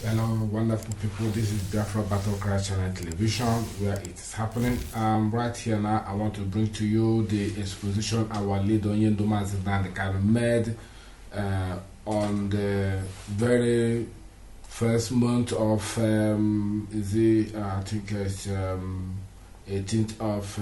Hello, wonderful people. This is Biafra Battle Cry Channel Television, where it is happening. Right here now, I want to bring to you the exposition our leader Mazi Nnamdi Kanu made on the very first month of I think it's 18th of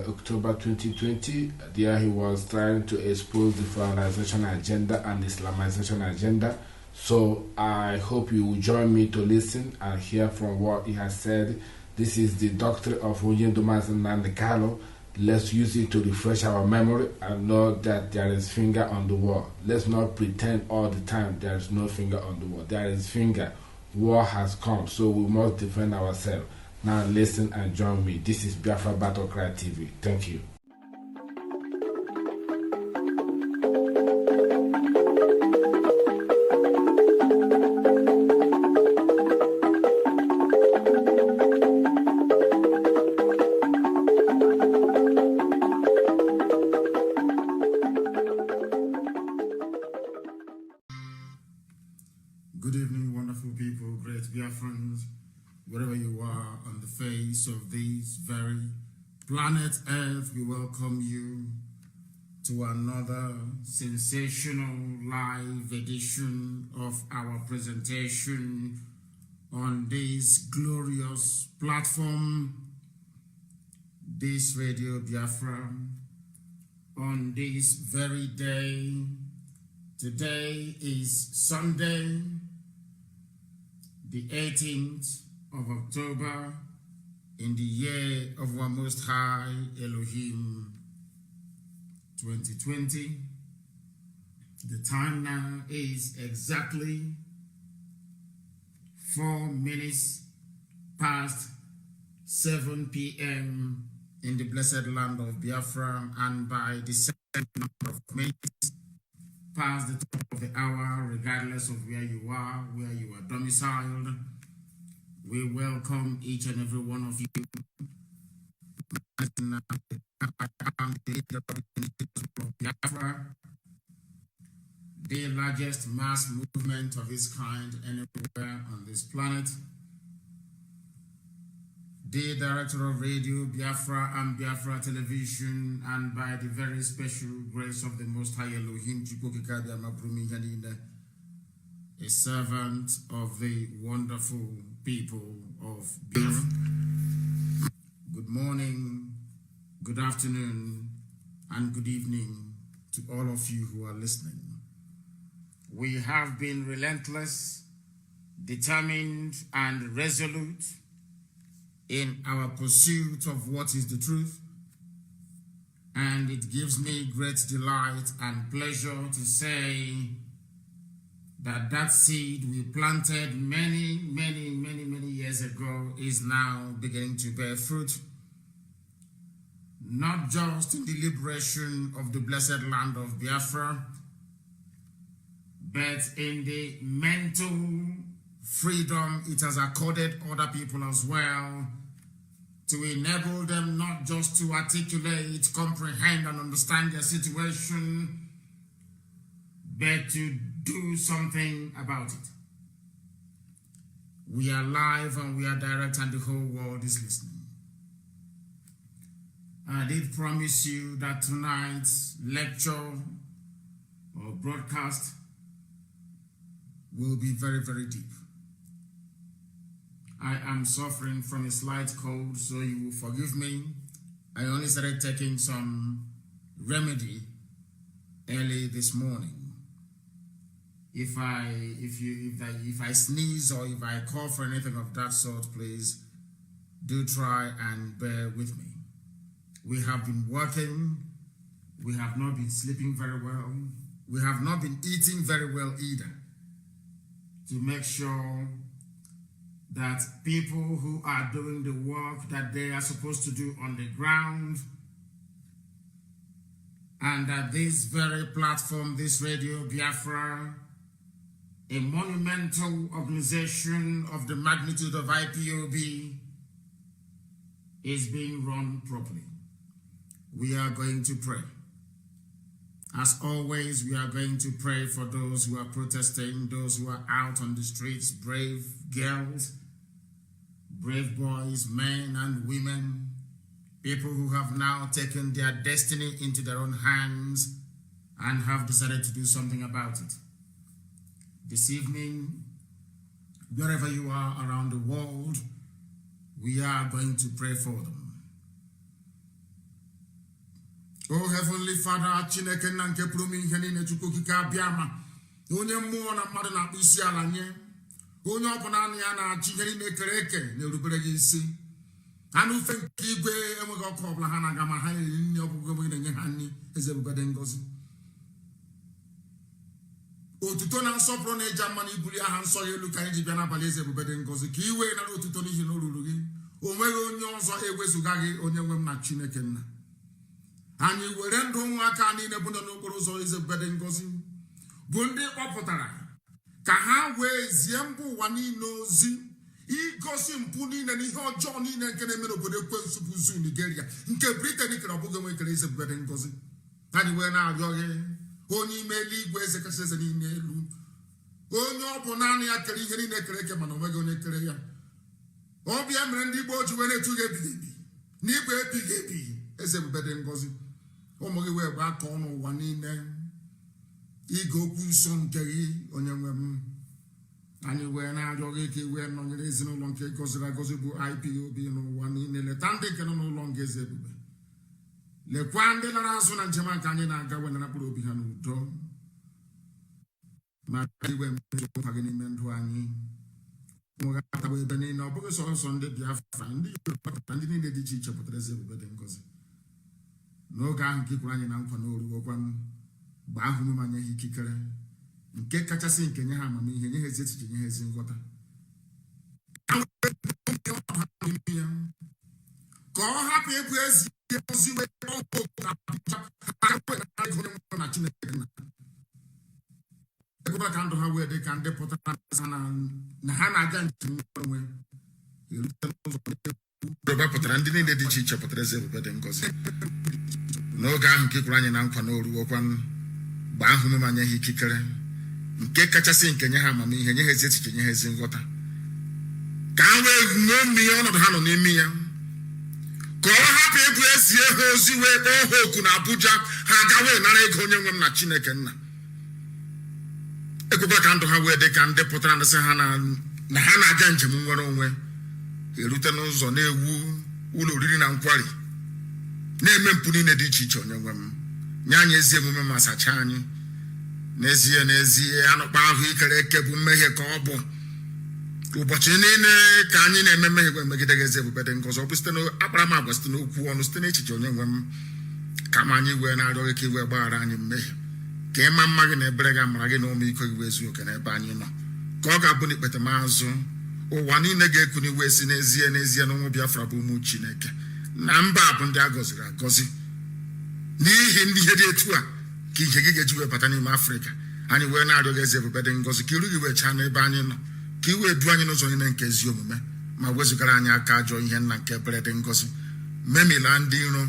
October 2020. There he was trying to expose the Fulanization agenda and Islamization agenda. So I hope you will join me to listen and hear from what he has said. This is the doctrine of Mazi Nnamdi Kanu. Let's use it to refresh our memory and know that there is finger on the wall. Let's not pretend all the time there is no finger on the wall. There is finger. War has come, so we must defend ourselves. Now listen and join me. This is Biafra Battle Cry TV. Thank you. Good evening, wonderful people, great Biafrans, wherever you are on the face of this very planet Earth. We welcome you to another sensational live edition of our presentation on this glorious platform, this Radio Biafra, on this very day. Today is Sunday, the 18th of October, in the year of our Most High Elohim 2020. The time now is exactly 4 minutes past 7 p.m. in the blessed land of Biafra, and by the second number of minutes past the top of the hour, regardless of where you are domiciled. We welcome each and every one of you. I am the leader of Biafra, the largest mass movement of its kind anywhere on this planet. The director of Radio Biafra and Biafra Television, and by the very special grace of the Most High Elohim, a servant of the wonderful people of Biafra. Good morning, good afternoon, and good evening to all of you who are listening. We have been relentless, determined, and resolute in our pursuit of what is the truth, and it gives me great delight and pleasure to say that that seed we planted many years ago is now beginning to bear fruit, not just in the liberation of the blessed land of Biafra, but in the mental freedom it has accorded other people as well, to enable them not just to articulate, comprehend, and understand their situation, but to do something about it. We are live and we are direct, and the whole world is listening. I did promise you that tonight's lecture or broadcast will be very deep. I am suffering from a slight cold, so you will forgive me. I only started taking some remedy early this morning. If I sneeze or if I cough or anything of that sort, please do try and bear with me. We have been working. We have not been sleeping very well. We have not been eating very well either, to make sure that people who are doing the work that they are supposed to do on the ground, and that this very platform, this Radio Biafra, a monumental organization of the magnitude of IPOB, is being run properly. We are going to pray. As always, we are going to pray for those who are protesting, those who are out on the streets, brave girls, brave boys, men and women, people who have now taken their destiny into their own hands and have decided to do something about it. This evening, wherever you are around the world, we are going to pray for them. Oh Heavenly Father, Chineke na nke pụrụ m ihe niile Chukwu okike abịa ma onye mmụọ na mmadụ na-akpụ isi ala nye onye ọ bụla anụ ya na-achị ihe niile kere eke na-erubere gị isi anụ ufe nke igwe enweghị ọkụ ọbụla ha na-aga ma ha na-eri nri ọgwụgwọ ebe na-enye ha nri eze ebube dị ngọzi otuto na nsọpụrụ na ịja mma na ibuli aha nsọ ya elu ka anyị ji bịa n'abalị eze ebube dị ngọzi ka iwe nara otuto n'ihi na o ruru gị o nweghị onye ọzọ ewezụga gị onye nwe m na Chineke nna anyị were ndụ ụmụaka niile bụ n'okporo ụzọ eze ebube dị ngọzi bụ ndị kpọpụtara ka ha wee zie mba ụwa niile ozi igosi mpụ niile na ihe ọjọọ niile nke na-eme n'obodo ekwensu bụ zu Nigeria nke Britain kere ọbụghị nwe kere eze ebube dị ngọzi anyị wee na-arịọ gị onye ime eluigwe eze kasị eze niile elu onye ọ bụ naanị ya kere ihe niile kere eke mana o nweghị onye kere ya ọbịa mere ndị Igbo ji wee na-etu gị ebighị ebi n'igwe ebighị ebi eze ebube dị ngọzi ụmụ gị wee gbaa ka ọnụ ụwa niile ige okwu nsọ nke gị onye nwe m anyị wee na-arịọ gị ka iwee nọnyere ezinụlọ nke gọziri agọzi bụ IPOB n'ụwa niile leta ndị nke nọ n'ụlọ nga eze ebube lekwa ndị lara azụ na njem aka anyị na-aga wee nara mkpụrụ obi ha n'udo ma iwe mmejuokwa gị n'ime ndụ anyị nwegatawa ebe niile ọ bụghị sọsọ ndị Biafra ndị Yoruba ndị niile dị iche iche pụtara eze ebube dị ngọzi n'oge ahụ nke kwuru anyị na nkwa na oruokwa m mgbe ahụ m anya ha ikikere nke kachasị nke nye ha amamihe nye ha ezi echiche nye ha ezi nghọta ka ọ hapụ ịbụ ezi ozi wee na Chineke ekwekwa ka ndụ ha wee dị ka ndị pụtara na ha na-aga njem onwe erute n'ụzọ Yoruba pụtara ndị niile dị iche iche pụtara eze ebube dị ngọzi n'oge ahụ nke kwuru anyị na nkwa na oruokwa mgbe ahụ m anya ha ikikere nke kachasị nke nye ha amamihe nye ha ezi echiche nye ha ezi nghọta ka ha wee ṅomie ihe ọnọdụ ha nọ n'ime ya ka ọ hapụ ịbụ ezie ha ozi wee kpọọ ha oku na Abuja ha aga wee nara ego onye nwe m na Chineke nna ekwekwa ka ndụ ha wee dị ka ndị pụtara ndịsị ha na ha na-aga njem nwere onwe erute n'ụzọ na-ewu ụlọ oriri na nkwari na-eme mpụ niile dị iche iche onye nwe m nye anyị ezi emume ma sachaa anyị n'ezie anụkpa ahụ ikere eke bụ mmehie ka ọ bụ ụbọchị niile ka anyị na-eme mmehie wee megide gị eze ebube dị ngọzi ọ bụ site n'akparamagwa site n'okwu ọnụ site n'echiche onye nwe m kama anyị wee na-arịọ gị ka i wee gbaghara anyị mmehie ka ịma mma gị na ebere gị amara gị na ọmịiko gị wee zuo oke n'ebe anyị nọ ka ọ ga-abụ n'ikpete maazụ ụwa niile ga-ekuni wee si n'ezie na ụmụ Biafra bụ ụmụ Chineke na mba bụ ndị a gọziri agọzi n'ihi ndị ihe dị etu a ka ihe gị ga-eji wee bata n'ime Afrịka anyị wee na-arịọ gị eze ebube dị ngọzi ka iru gị wee chaa n'ebe anyị nọ ka i wee duo anyị n'ụzọ niile nke ezi omume ma wezụgara anyị aka ajọ ihe nna nke ebere dị ngọzi memila ndị iro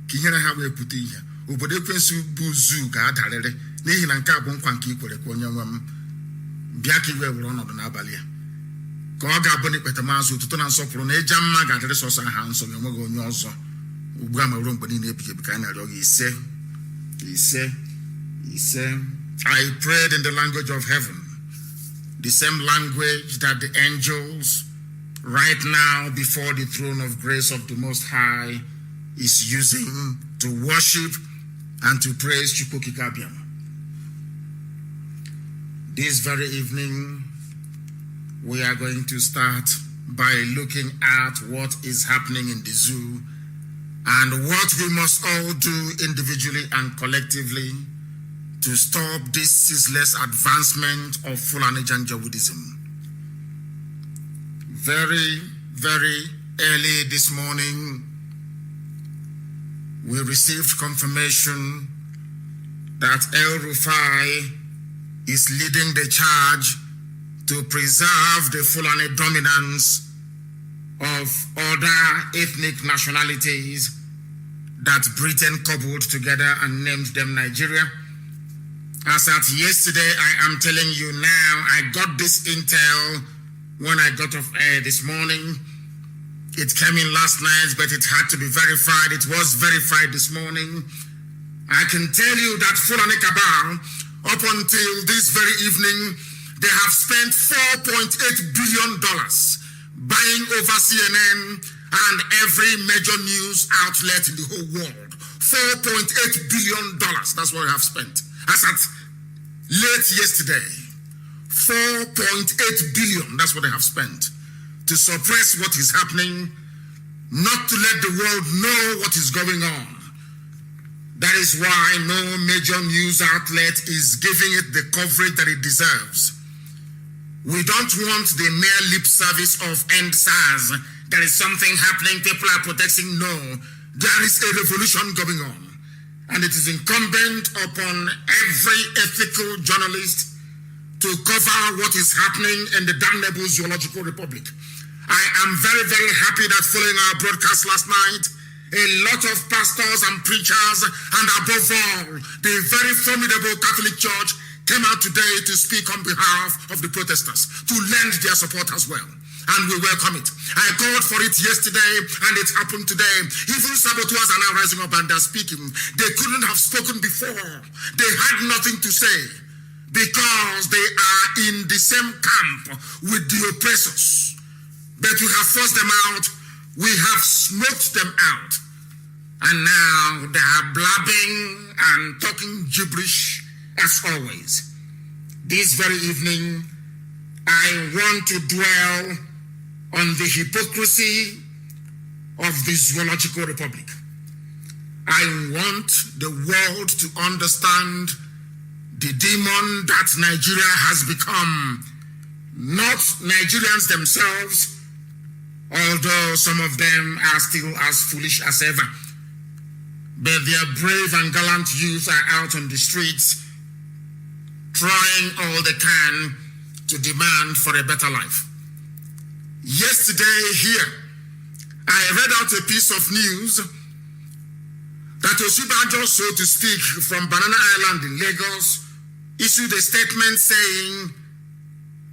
ka ihere ha wee pụta ihe obodo ekwensu bụ zu ga-adarịrị n'ihi na nke a bụ nkwa nke ikwere ka onye nwe m bịa ka i wee were ọnọdụ n'abalị ya ka ọ ga-abụ n'ikpete maazụ otuto na nsọpụrụ na ịja mma ga-adịrị sọsọ aha nsọ gị enweghị onye ọzọ ugbu a ma ruo mgbe niile ebighị ebi ka anyị na-arịọ gị ise I prayed in the language of heaven, the same language that the angels right now before the throne of grace of the Most High is using to worship and to praise Chukwukikabiam. This very evening, we are going to start by looking at what is happening in the zoo and what we must all do individually and collectively to stop this ceaseless advancement of Fulani Janjaweedism. Very, very early this morning, we received confirmation that El Rufai is leading the charge to preserve the Fulani dominance of other ethnic nationalities that Britain cobbled together and named them Nigeria, As at yesterday, I am telling you now, I got this intel when I got off air this morning. It came in last night, but it had to be verified. It was verified this morning. I can tell you that Fulani cabal, up until this very evening, they have spent $4.8 billion buying over CNN and every major news outlet in the whole world. $4.8 billion, that's what they have spent. As at late yesterday, 4.8 billion, that's what they have spent to suppress what is happening, not to let the world know what is going on. That is why no major news outlet is giving it the coverage that it deserves. We don't want the mere lip service of end SARS. There is something happening, people are protesting. No, there is a revolution going on. And it is incumbent upon every ethical journalist to cover what is happening in the damnable Zoological Republic. I am very, very happy that following our broadcast last night, a lot of pastors and preachers, and above all, the very formidable Catholic Church came out today to speak on behalf of the protesters, to lend their support as well. And we welcome it. I called for it yesterday, and it happened today. Even saboteurs are now rising up and they're speaking. They couldn't have spoken before. They had nothing to say because they are in the same camp with the oppressors. But we have forced them out. We have smoked them out. And now they are blabbing and talking gibberish as always. This very evening, I want to dwell on the hypocrisy of the Zoological Republic. I want the world to understand the demon that Nigeria has become. Not Nigerians themselves, although some of them are still as foolish as ever. But their brave and gallant youth are out on the streets trying all they can to demand for a better life. Yesterday here, I read out a piece of news that Osibajo, so to speak, from Banana Island in Lagos, issued a statement saying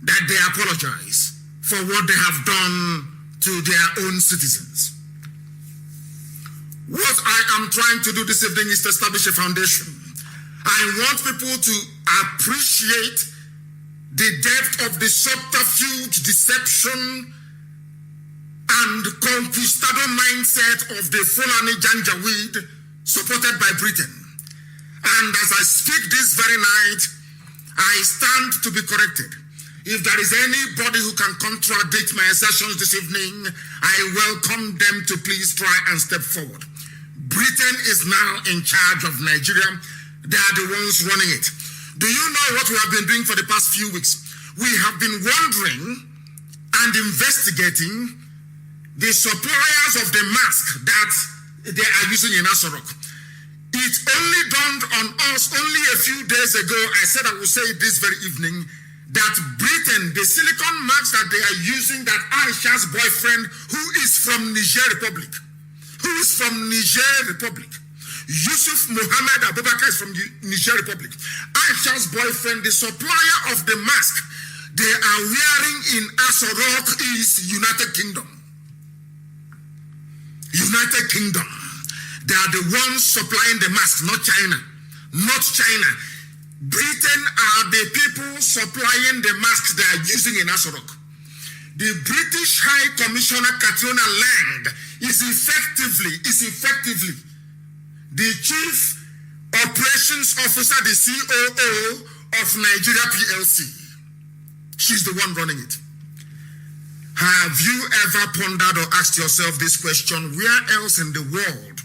that they apologize for what they have done to their own citizens. What I am trying to do this evening is to establish a foundation. I want people to appreciate the depth of the subterfuge, deception, and conquistador mindset of the Fulani Janjaweed supported by Britain. And as I speak this very night, I stand to be corrected. If there is anybody who can contradict my assertions this evening, I welcome them to please try and step forward. Britain is now in charge of Nigeria. They are the ones running it. Do you know what we have been doing for the past few weeks? We have been wondering and investigating the suppliers of the mask that they are using in Aso Rock. It only dawned on us only a few days ago, I said I will say it this very evening, that Britain, the silicone mask that they are using, that Aisha's boyfriend, who is from Niger Republic, Yusuf Mohammed Abubakar is from the Niger Republic. Aisha's boyfriend, the supplier of the mask they are wearing in Aso Rock is United Kingdom. United Kingdom. They are the ones supplying the mask, not China. Not China. Britain are the people supplying the masks they are using in Aso Rock. The British High Commissioner Katrina Lang is effectively the Chief Operations Officer, the COO of Nigeria PLC. She's the one running it. Have you ever pondered or asked yourself this question? Where else in the world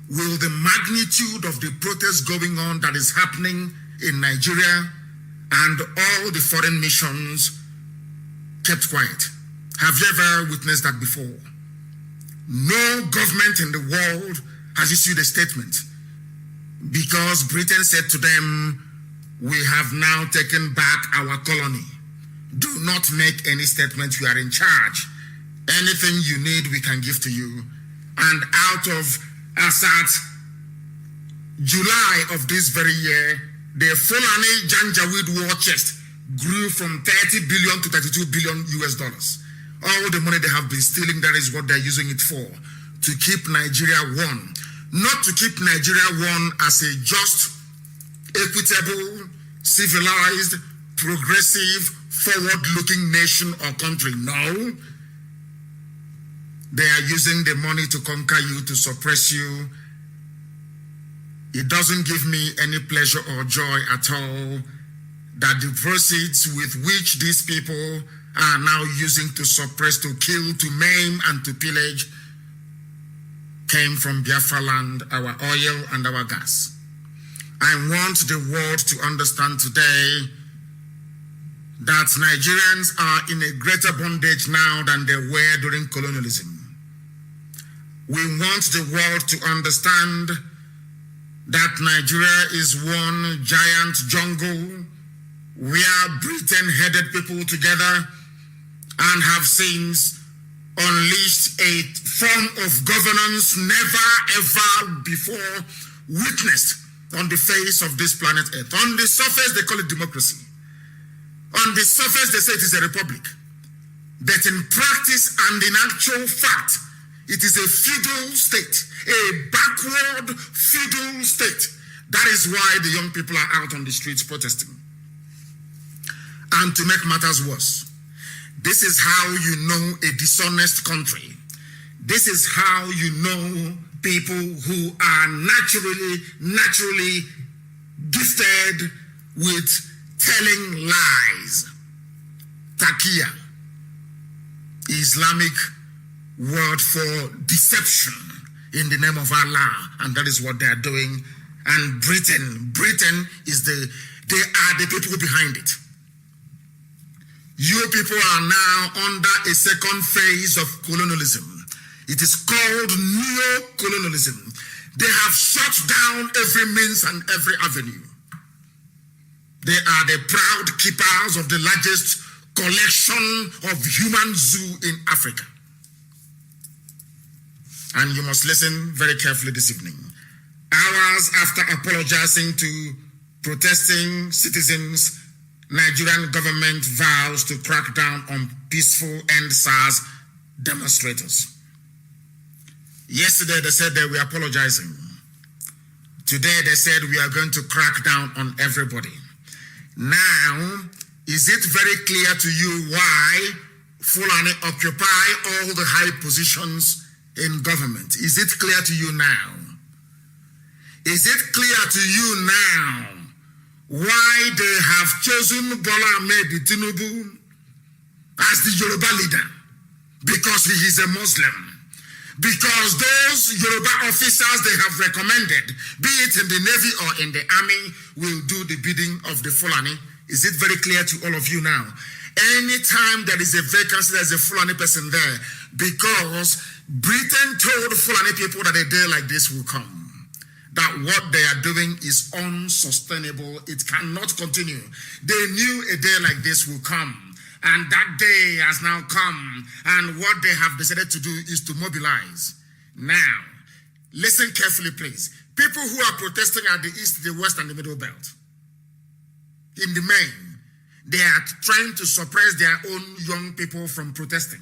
will the magnitude of the protest going on that is happening in Nigeria and all the foreign missions kept quiet? Have you ever witnessed that before? No government in the world has issued a statement because Britain said to them, we have now taken back our colony. Do not make any statement. You are in charge. Anything you need, we can give to you. And out of as at July of this very year, the Fulani Janjaweed war chest grew from 30 billion to 32 billion US dollars. All the money they have been stealing, that is what they're using it for, to keep Nigeria one. Not to keep Nigeria one as a just, equitable, civilized, progressive, forward-looking nation or country. No. They are using the money to conquer you, to suppress you. It doesn't give me any pleasure or joy at all that the proceeds with which these people are now using to suppress, to kill, to maim, and to pillage came from Biafra land, our oil and our gas. I want the world to understand today that Nigerians are in a greater bondage now than they were during colonialism. We want the world to understand that Nigeria is one giant jungle where Britain headed people together and have since unleashed a form of governance never ever before witnessed on the face of this planet Earth. On the surface, they call it democracy. On the surface, they say it is a republic. But in practice and in actual fact, it is a feudal state, a backward feudal state. That is why the young people are out on the streets protesting. And to make matters worse, this is how you know a dishonest country. This is how you know people who are naturally gifted with telling lies. Takia, Islamic word for deception in the name of Allah, and that is what they are doing. And Britain is they are the people behind it. You people are now under a second phase of colonialism. It is called neo-colonialism. They have shut down every means and every avenue. They are the proud keepers of the largest collection of human zoo in Africa. And you must listen very carefully this evening. Hours after apologizing to protesting citizens, Nigerian government vows to crack down on peaceful end SARS demonstrators. Yesterday they said they were apologizing. Today they said we are going to crack down on everybody. Now, is it very clear to you why Fulani occupy all the high positions in government? Is it clear to you now? Is it clear to you now why they have chosen Bola Ahmed Tinubu as the Yoruba leader? Because he is a Muslim. Because those Yoruba officers they have recommended, be it in the Navy or in the Army, will do the bidding of the Fulani. Is it very clear to all of you now? Anytime there is a vacancy, there's a Fulani person there. Because Britain told Fulani people that a day like this will come. That what they are doing is unsustainable. It cannot continue. They knew a day like this will come. And that day has now come. And what they have decided to do is to mobilize. Now, listen carefully, please. People who are protesting at the East, the West, and the Middle Belt, in the main, they are trying to suppress their own young people from protesting.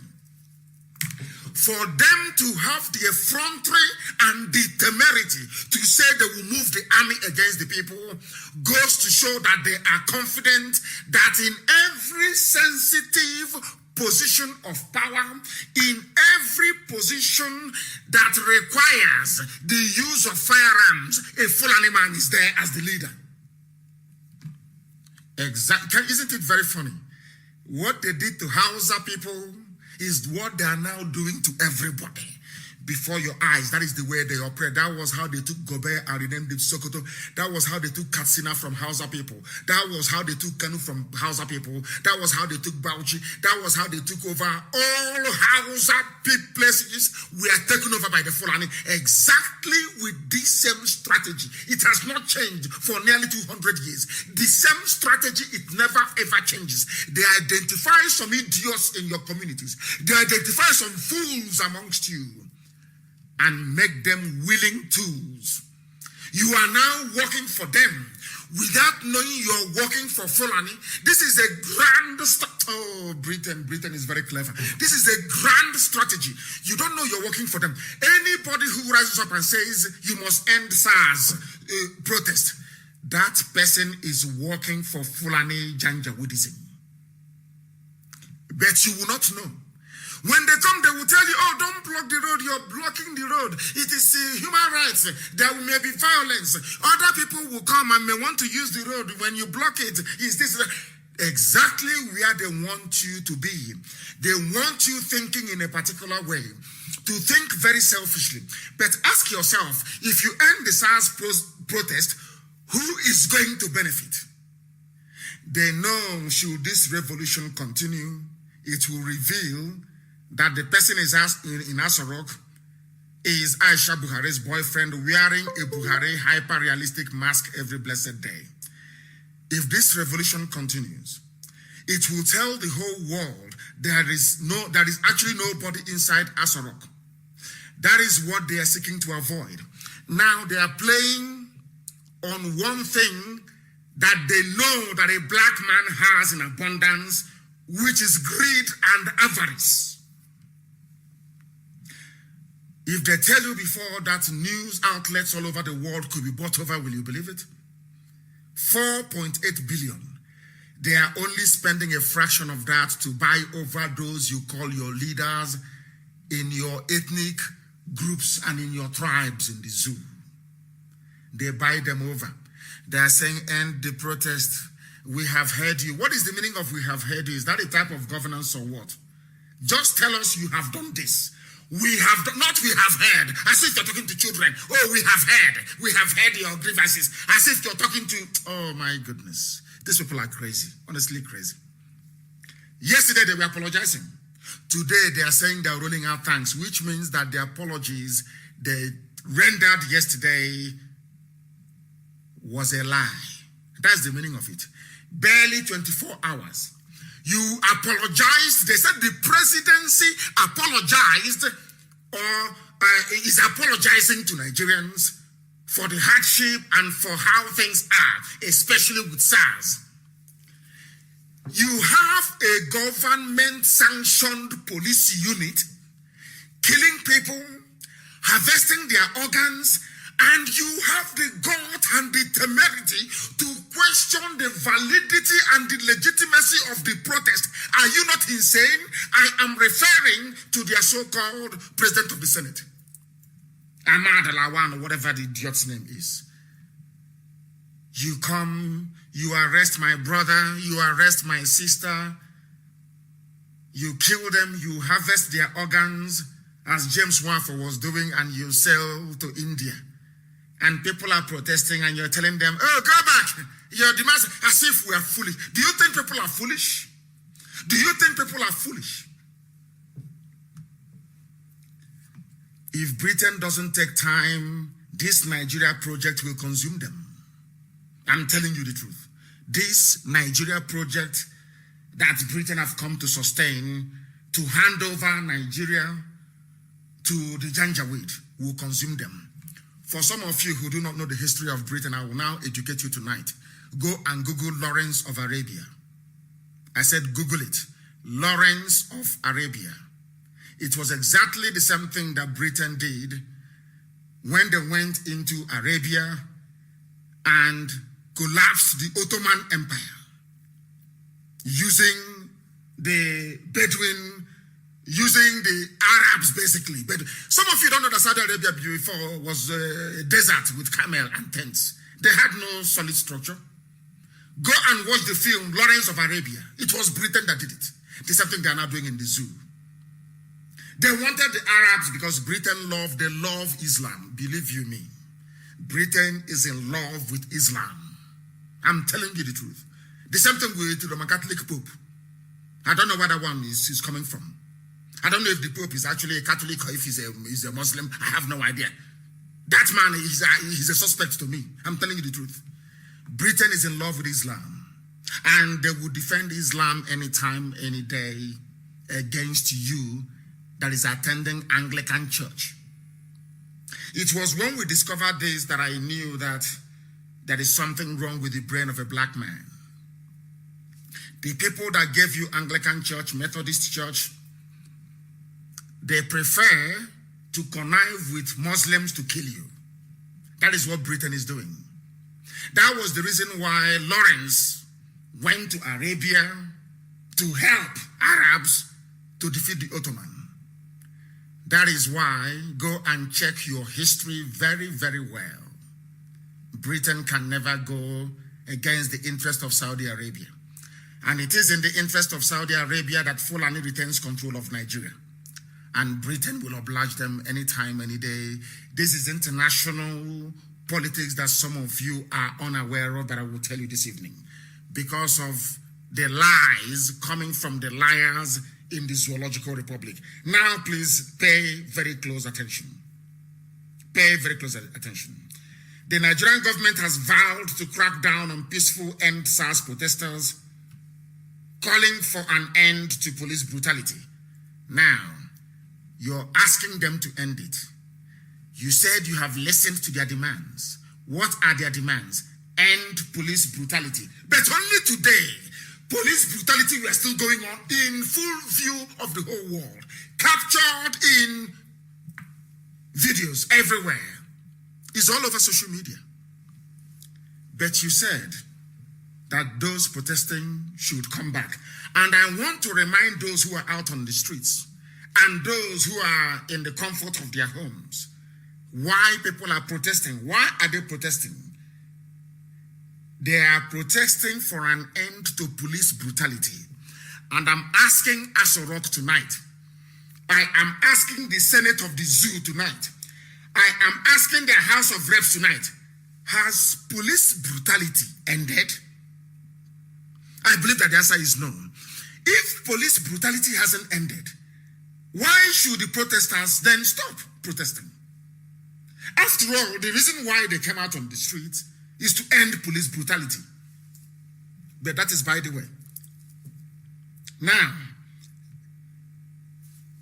For them to have the effrontery and the temerity to say they will move the army against the people goes to show that they are confident that in every sensitive position of power, in every position that requires the use of firearms, a Fulani man is there as the leader. Exactly. Isn't it very funny? What they did to Hausa people is what they are now doing to everybody before your eyes. That is the way they operate. That was how they took Gobe and renamed it Sokoto. That was how they took Katsina from Hausa people. That was how they took Kanu from Hausa people. That was how they took Bauchi. That was how they took over all Hausa places. We are taken over by the Fulani exactly with this same strategy. It has not changed for nearly 200 years. The same strategy, it never ever changes. They identify some idiots in your communities. They identify some fools amongst you and make them willing tools. You are now working for them without knowing you're working for Fulani. This is a grand Britain is very clever. This is a grand strategy. You don't know you're working for them. Anybody who rises up and says you must end SARS protest, that person is working for Fulani Janjaweedism. But you will not know. When they come, they will tell you, oh, don't block the road, you're blocking the road. It is human rights. There may be violence. Other people will come and may want to use the road. When you block it, is this exactly where they want you to be? They want you thinking in a particular way, to think very selfishly. But ask yourself, if you end the SARS protest, who is going to benefit? They know should this revolution continue, it will reveal that the person is in Aso Rock is Aisha Buhari's boyfriend wearing a Buhari hyper-realistic mask every blessed day. If this revolution continues, it will tell the whole world there is actually nobody inside Aso Rock. That is what they are seeking to avoid. Now they are playing on one thing that they know that a black man has in abundance, which is greed and avarice. If they tell you before that news outlets all over the world could be bought over, will you believe it? 4.8 billion. They are only spending a fraction of that to buy over those you call your leaders in your ethnic groups and in your tribes in the zoo. They buy them over. They are saying, end the protest. We have heard you. What is the meaning of we have heard you? Is that a type of governance or what? Just tell us you have done this. We have heard, as if you're talking to children. Oh, we have heard your grievances, as if you're talking to, oh my goodness. These people are crazy, honestly crazy. Yesterday they were apologizing. Today they are saying they're rolling out thanks, which means that the apologies they rendered yesterday was a lie. That's the meaning of it. Barely 24 hours. You apologized. They said the presidency apologized or is apologizing to Nigerians for the hardship and for how things are, especially with SARS. You have a government-sanctioned police unit killing people, harvesting their organs, and you have the gut and the temerity to question the validity and the legitimacy of the protest. Are you not insane? I am referring to their so-called president of the Senate, Ahmad Lawan, or whatever the idiot's name is. You come, you arrest my brother, you arrest my sister, you kill them, you harvest their organs, as James Waffle was doing, and you sell to India. And people are protesting and you're telling them, oh, go back. Your demands, as if we are foolish. Do you think people are foolish? Do you think people are foolish? If Britain doesn't take time, this Nigeria project will consume them. I'm telling you the truth. This Nigeria project that Britain have come to sustain, to hand over Nigeria to the Janjaweed, will consume them. For some of you who do not know the history of Britain, I will now educate you tonight. Go and Google Lawrence of Arabia. I said Google it. Lawrence of Arabia. It was exactly the same thing that Britain did when they went into Arabia and collapsed the Ottoman Empire using the Bedouin, using the Arabs basically. But some of you don't know that Saudi Arabia before was a desert with camel and tents. They had no solid structure. Go and watch the film Lawrence of Arabia. It was Britain that did it. There's something they're now doing in the zoo. They wanted the Arabs because they love Islam. Believe you me. Britain is in love with Islam. I'm telling you the truth. The same thing with the Roman Catholic Pope. I don't know where that one is coming from. I don't know if the Pope is actually a Catholic or if he's a Muslim. I have no idea. That man is a suspect to me. I'm telling you the truth. Britain is in love with Islam. And they will defend Islam anytime, any day against you that is attending Anglican church. It was when we discovered this that I knew that there is something wrong with the brain of a black man. The people that gave you Anglican Church, Methodist Church, they prefer to connive with Muslims to kill you. That is what Britain is doing. That was the reason why Lawrence went to Arabia to help Arabs to defeat the Ottoman. That is why go and check your history very, very well. Britain can never go against the interest of Saudi Arabia. And it is in the interest of Saudi Arabia that Fulani retains control of Nigeria. And Britain will oblige them anytime, any day. This is international politics that some of you are unaware of, that I will tell you this evening. Because of the lies coming from the liars in the Zoological Republic. Now, please pay very close attention. Pay very close attention. The Nigerian government has vowed to crack down on peaceful End SARS protesters, calling for an end to police brutality. Now, you're asking them to end it. You said you have listened to their demands. What are their demands? End police brutality. But only today, police brutality were still going on in full view of the whole world, captured in videos everywhere. It's all over social media. But you said that those protesting should come back. And I want to remind those who are out on the streets and those who are in the comfort of their homes why people are protesting. Why are they protesting? They are protesting for an end to police brutality. And I'm asking Aso Rock tonight. I am asking the Senate of the Zoo tonight. I am asking the House of Reps tonight. Has police brutality ended? I believe that the answer is no. If police brutality hasn't ended, why should the protesters then stop protesting? After all, the reason why they came out on the streets is to end police brutality. But that is by the way. Now,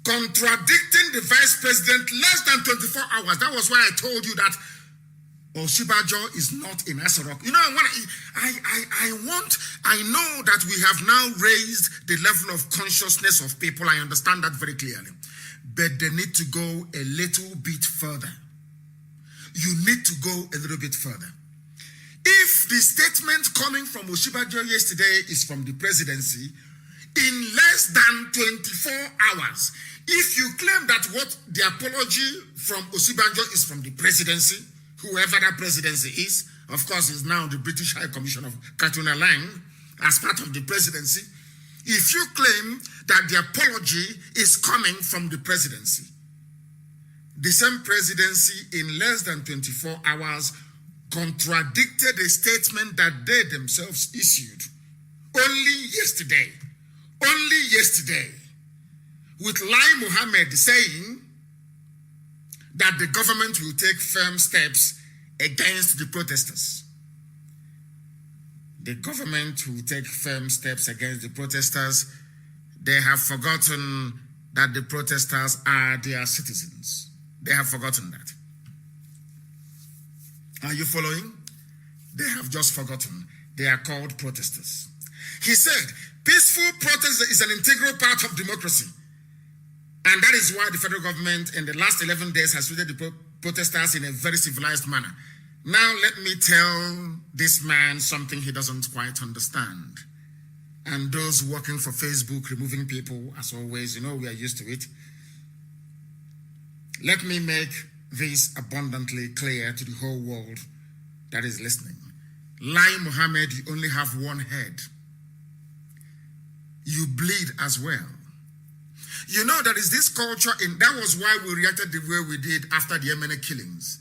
contradicting the vice president less than 24 hours. That was why I told you that Oshibajo is not in Aso Rock. You know, I know that we have now raised the level of consciousness of people. I understand that very clearly. But they need to go a little bit further. You need to go a little bit further. If the statement coming from Oshibajo yesterday is from the presidency, in less than 24 hours, if you claim that what the apology from Oshibajo is from the presidency, whoever that presidency is, of course, is now the British High Commission of Katuna Lang, as part of the presidency. If you claim that the apology is coming from the presidency, the same presidency in less than 24 hours contradicted a statement that they themselves issued only yesterday, with Lai Mohammed saying that the government will take firm steps against the protesters. The government will take firm steps against the protesters. They have forgotten that the protesters are their citizens. They have forgotten that. Are you following? They have just forgotten. They are called protesters. He said, peaceful protest is an integral part of democracy. And that is why the federal government in the last 11 days has treated the protesters in a very civilized manner. Now let me tell this man something he doesn't quite understand. And those working for Facebook, removing people, as always, you know, we are used to it. Let me make this abundantly clear to the whole world that is listening. Lai Mohammed, you only have one head. You bleed as well. You know, there is this culture, that was why we reacted the way we did after the MNA killings.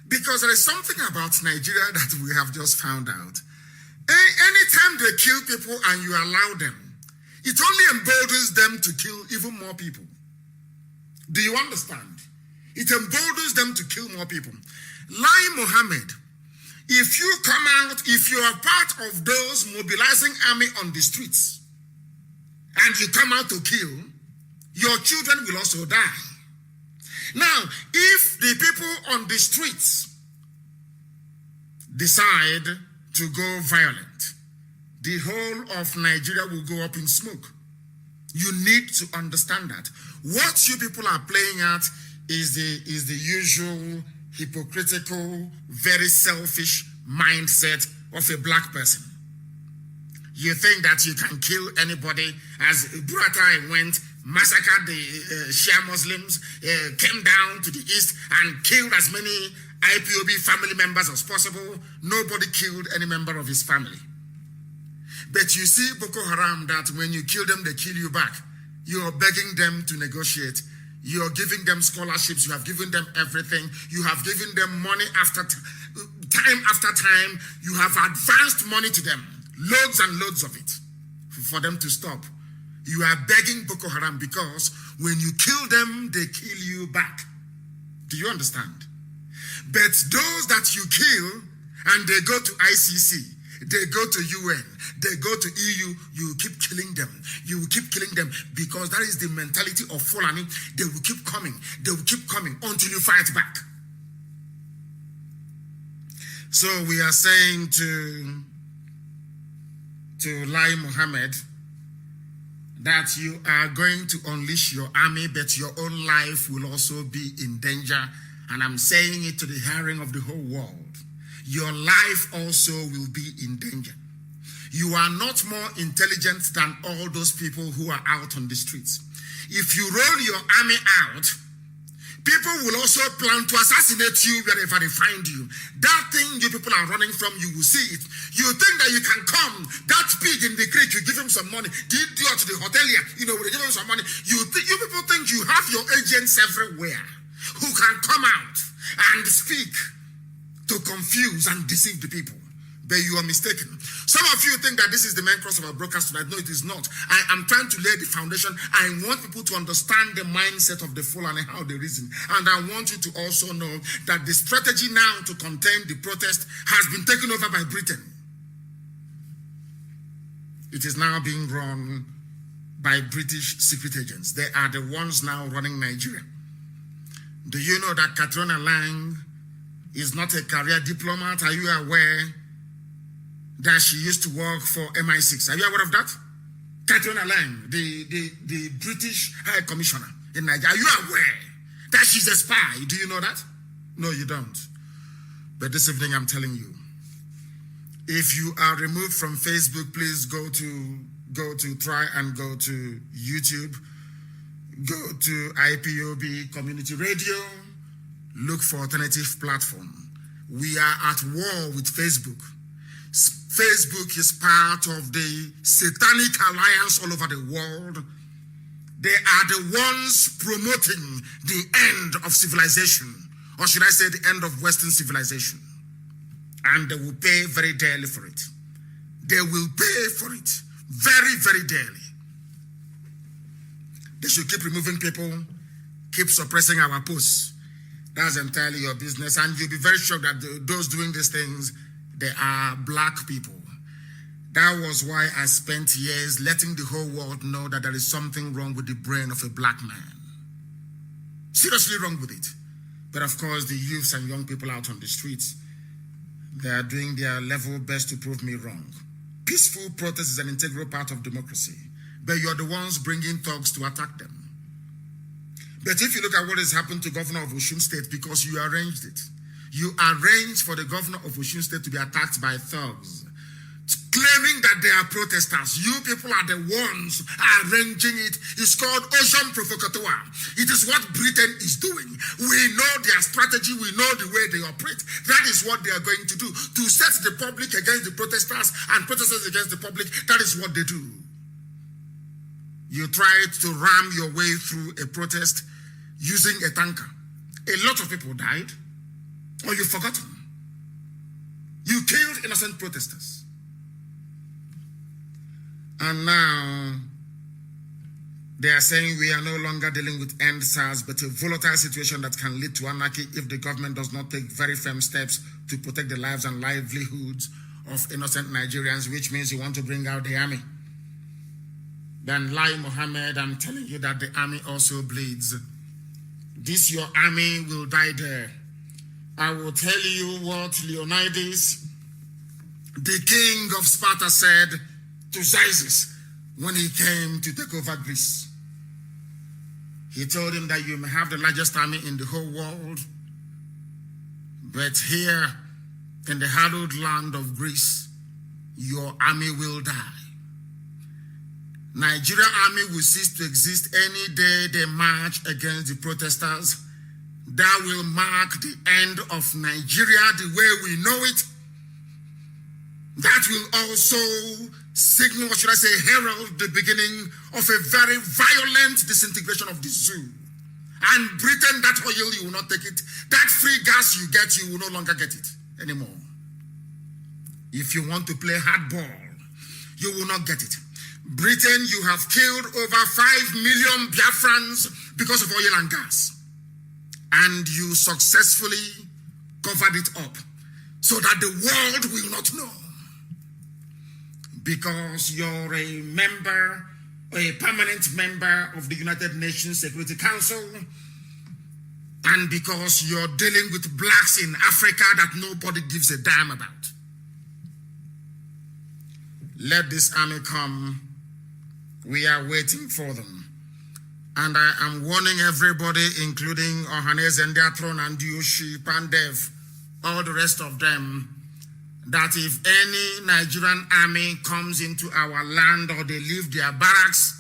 Because there is something about Nigeria that we have just found out. Anytime they kill people and you allow them, it only emboldens them to kill even more people. Do you understand? It emboldens them to kill more people. Lai Mohammed, if you come out, if you are part of those mobilizing army on the streets, and you come out to kill, your children will also die. Now, if the people on the streets decide to go violent, the whole of Nigeria will go up in smoke. You need to understand that. What you people are playing at is the usual hypocritical, very selfish mindset of a black person. You think that you can kill anybody, as Brutality went, massacred the Shia Muslims, came down to the east and killed as many IPOB family members as possible. Nobody killed any member of his family. But you see Boko Haram, that when you kill them, they kill you back. You are begging them to negotiate. You are giving them scholarships. You have given them everything. You have given them money after time after time. You have advanced money to them, loads and loads of it, for them to stop. You are begging Boko Haram because when you kill them, they kill you back. Do you understand? But those that you kill and they go to ICC, they go to UN, they go to EU, you keep killing them. You will keep killing them because that is the mentality of Fulani. They will keep coming. They will keep coming until you fight back. So we are saying to Lai Mohammed that you are going to unleash your army, but your own life will also be in danger. And I'm saying it to the hearing of the whole world. Your life also will be in danger. You are not more intelligent than all those people who are out on the streets. If you roll your army out, people will also plan to assassinate you wherever they find you. That thing you people are running from, you will see it. You think that you can come, that pig in the creek, you give him some money, the idiot, the hotelier, you give him some money. You people think you have your agents everywhere who can come out and speak to confuse and deceive the people. But you are mistaken. Some of you think that this is the main cross of our broadcast tonight. No, it is not. I am trying to lay the foundation. I want people to understand the mindset of the Fulani, how they reason. And I want you to also know that the strategy now to contain the protest has been taken over by Britain. It is now being run by British secret agents. They are the ones now running Nigeria. Do you know that Katrina Lang is not a career diplomat? Are you aware that she used to work for MI6? Are you aware of that? Katrina Lang, the British High Commissioner in Nigeria. Are you aware that she's a spy? Do you know that? No, you don't. But this evening I'm telling you, if you are removed from Facebook, please go to try and go to YouTube, go to IPOB Community Radio, look for alternative platform. We are at war with Facebook. Facebook is part of the satanic alliance all over the world. They are the ones promoting the end of civilization, or should I say the end of Western civilization. And they will pay very dearly for it. They will pay for it very, very dearly. They should keep removing people, keep suppressing our posts. That's entirely your business. And you'll be very shocked that those doing these things, they are black people. That was why I spent years letting the whole world know that there is something wrong with the brain of a black man. Seriously wrong with it. But of course, the youths and young people out on the streets, they are doing their level best to prove me wrong. Peaceful protest is an integral part of democracy, but you're the ones bringing thugs to attack them. But if you look at what has happened to Governor of Osun State, because you arranged it, you arranged for the Governor of Osun State to be attacked by thugs, claiming that they are protesters. You people are the ones arranging it. It's called Ocean Provocatoire. It is what Britain is doing. We know their strategy. We know the way they operate. That is what they are going to do. To set the public against the protesters and protesters against the public, that is what they do. You tried to ram your way through a protest using a tanker. A lot of people died. Or you've forgotten. You killed innocent protesters. And now they are saying we are no longer dealing with end SARS, but a volatile situation that can lead to anarchy if the government does not take very firm steps to protect the lives and livelihoods of innocent Nigerians, which means you want to bring out the army. Then Lai Mohammed, I'm telling you that the army also bleeds. This your army will die there. I will tell you what Leonidas, the king of Sparta, said to Xerxes when he came to take over Greece. He told him that you may have the largest army in the whole world, but here in the hallowed land of Greece, your army will die. Nigeria army will cease to exist any day they march against the protesters. That will mark the end of Nigeria the way we know it. That will also signal, what should I say, herald the beginning of a very violent disintegration of the zoo. And Britain, that oil, you will not take it. That free gas you get, you will no longer get it anymore. If you want to play hardball, you will not get it. Britain, you have killed over 5 million Biafrans because of oil and gas. And you successfully covered it up so that the world will not know. Because you're a member, a permanent member of the United Nations Security Council, and because you're dealing with blacks in Africa that nobody gives a damn about. Let this army come. We are waiting for them. And I am warning everybody, including Ohanes and Diatron and Dioshi, Pandev, all the rest of them, that if any Nigerian army comes into our land or they leave their barracks,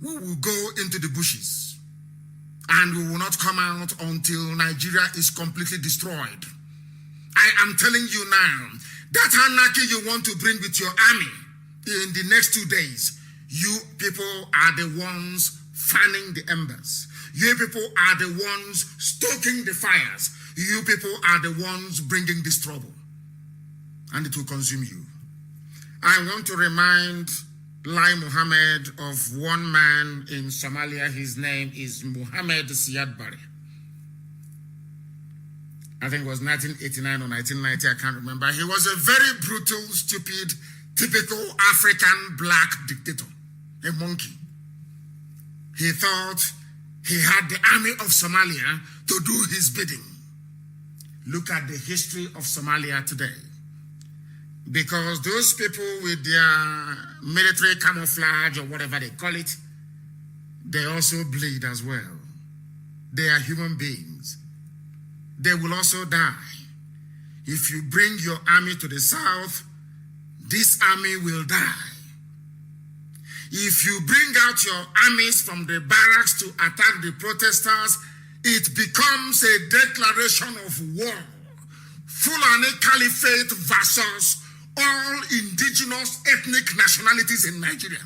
we will go into the bushes. And we will not come out until Nigeria is completely destroyed. I am telling you now, that anarchy you want to bring with your army in the next 2 days, you people are the ones fanning the embers. You people are the ones stoking the fires. You people are the ones bringing this trouble. And it will consume you. I want to remind Lai Mohammed of one man in Somalia. His name is Mohammed Siad Barre. I think it was 1989 or 1990, I can't remember. He was a very brutal, stupid, typical African black dictator, a monkey. He thought he had the army of Somalia to do his bidding. Look at the history of Somalia today. Because those people with their military camouflage or whatever they call it, they also bleed as well. They are human beings. They will also die. If you bring your army to the south, this army will die. If you bring out your armies from the barracks to attack the protesters, it becomes a declaration of war. Fulani Caliphate versus all indigenous ethnic nationalities in Nigeria.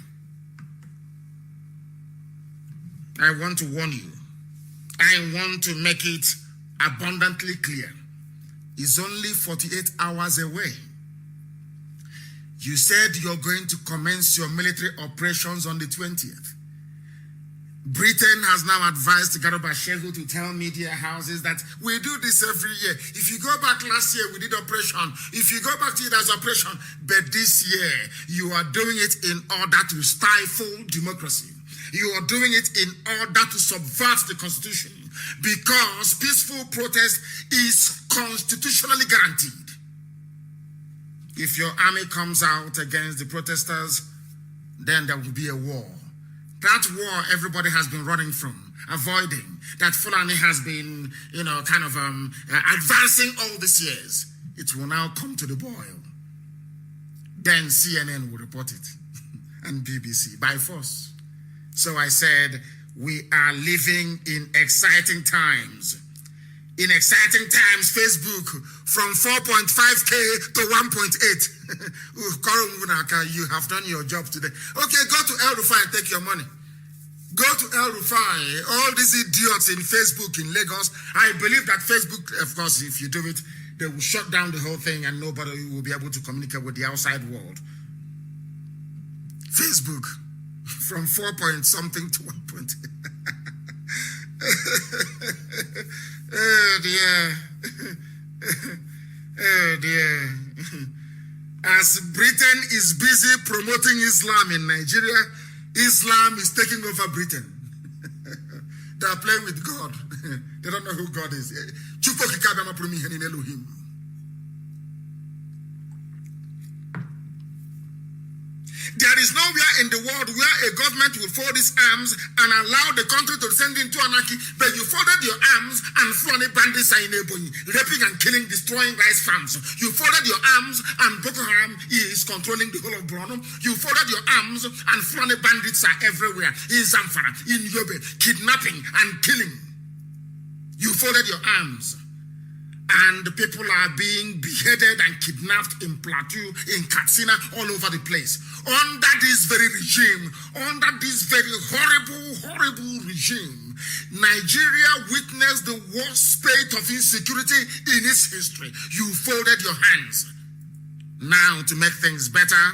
I want to warn you. I want to make it abundantly clear. It's only 48 hours away. You said you're going to commence your military operations on the 20th. Britain has now advised Garuba Shehu to tell media houses that we do this every year. If you go back last year, we did operation. If you go back to it as operation, but this year, you are doing it in order to stifle democracy. You are doing it in order to subvert the constitution because peaceful protest is constitutionally guaranteed. If your army comes out against the protesters, then there will be a war. That war everybody has been running from, avoiding, that Fulani has been, advancing all these years. It will now come to the boil. Then CNN will report it, and BBC, by force. So I said, we are living in exciting times. In exciting times, Facebook from 4.5K to 1.8. You have done your job today. Okay, go to El Rufai and take your money. Go to El Rufai. All these idiots in Facebook in Lagos. I believe that Facebook, of course, if you do it, they will shut down the whole thing and nobody will be able to communicate with the outside world. Facebook from 4-point-something to 1.8. Oh dear. Oh dear. As Britain is busy promoting Islam in Nigeria, Islam is taking over Britain. They are playing with God. They don't know who God is. There is nowhere in the world where a government will fold its arms and allow the country to descend into anarchy, but you folded your arms and Fulani bandits are in Ebonyi, raping and killing, destroying rice farms. You folded your arms and Boko Haram is controlling the whole of Borno. You folded your arms and Fulani bandits are everywhere, in Zamfara, in Yobe, kidnapping and killing. You folded your arms. And people are being beheaded and kidnapped in Plateau, in Katsina, all over the place. Under this very regime, under this very horrible regime, Nigeria witnessed the worst spate of insecurity in its history. You folded your hands. Now, to make things better,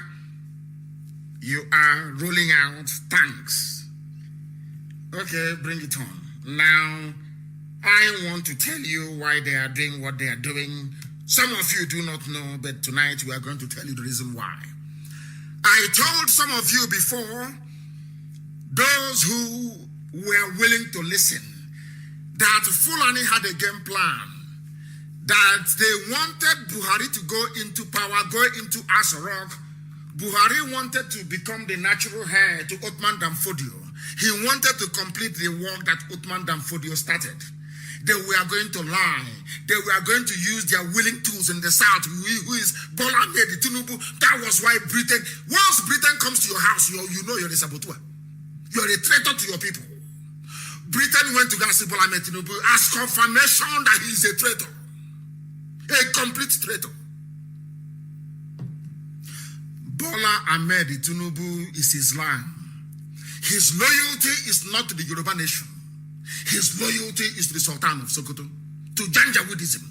you are rolling out tanks. Okay, bring it on. Now, I want to tell you why they are doing what they are doing. Some of you do not know, but tonight we are going to tell you the reason why. I told some of you before, those who were willing to listen, that Fulani had a game plan, that they wanted Buhari to go into power, go into Aso Rock. Buhari wanted to become the natural heir to Othman Danfodio. He wanted to complete the work that Othman Danfodio started. They were going to lie. They were going to use their willing tools in the south, who is Bola Ahmed Tinubu. That was why Britain, once Britain comes to your house, you know you're a saboteur. You're a traitor to your people. Britain went to Gasi Bola Ahmed Tinubu as confirmation that he is a traitor. A complete traitor. Bola Ahmed Tinubu is Islam. His loyalty is not to the Yoruba nation. His loyalty is to the Sultan of Sokoto, to Janjaweedism.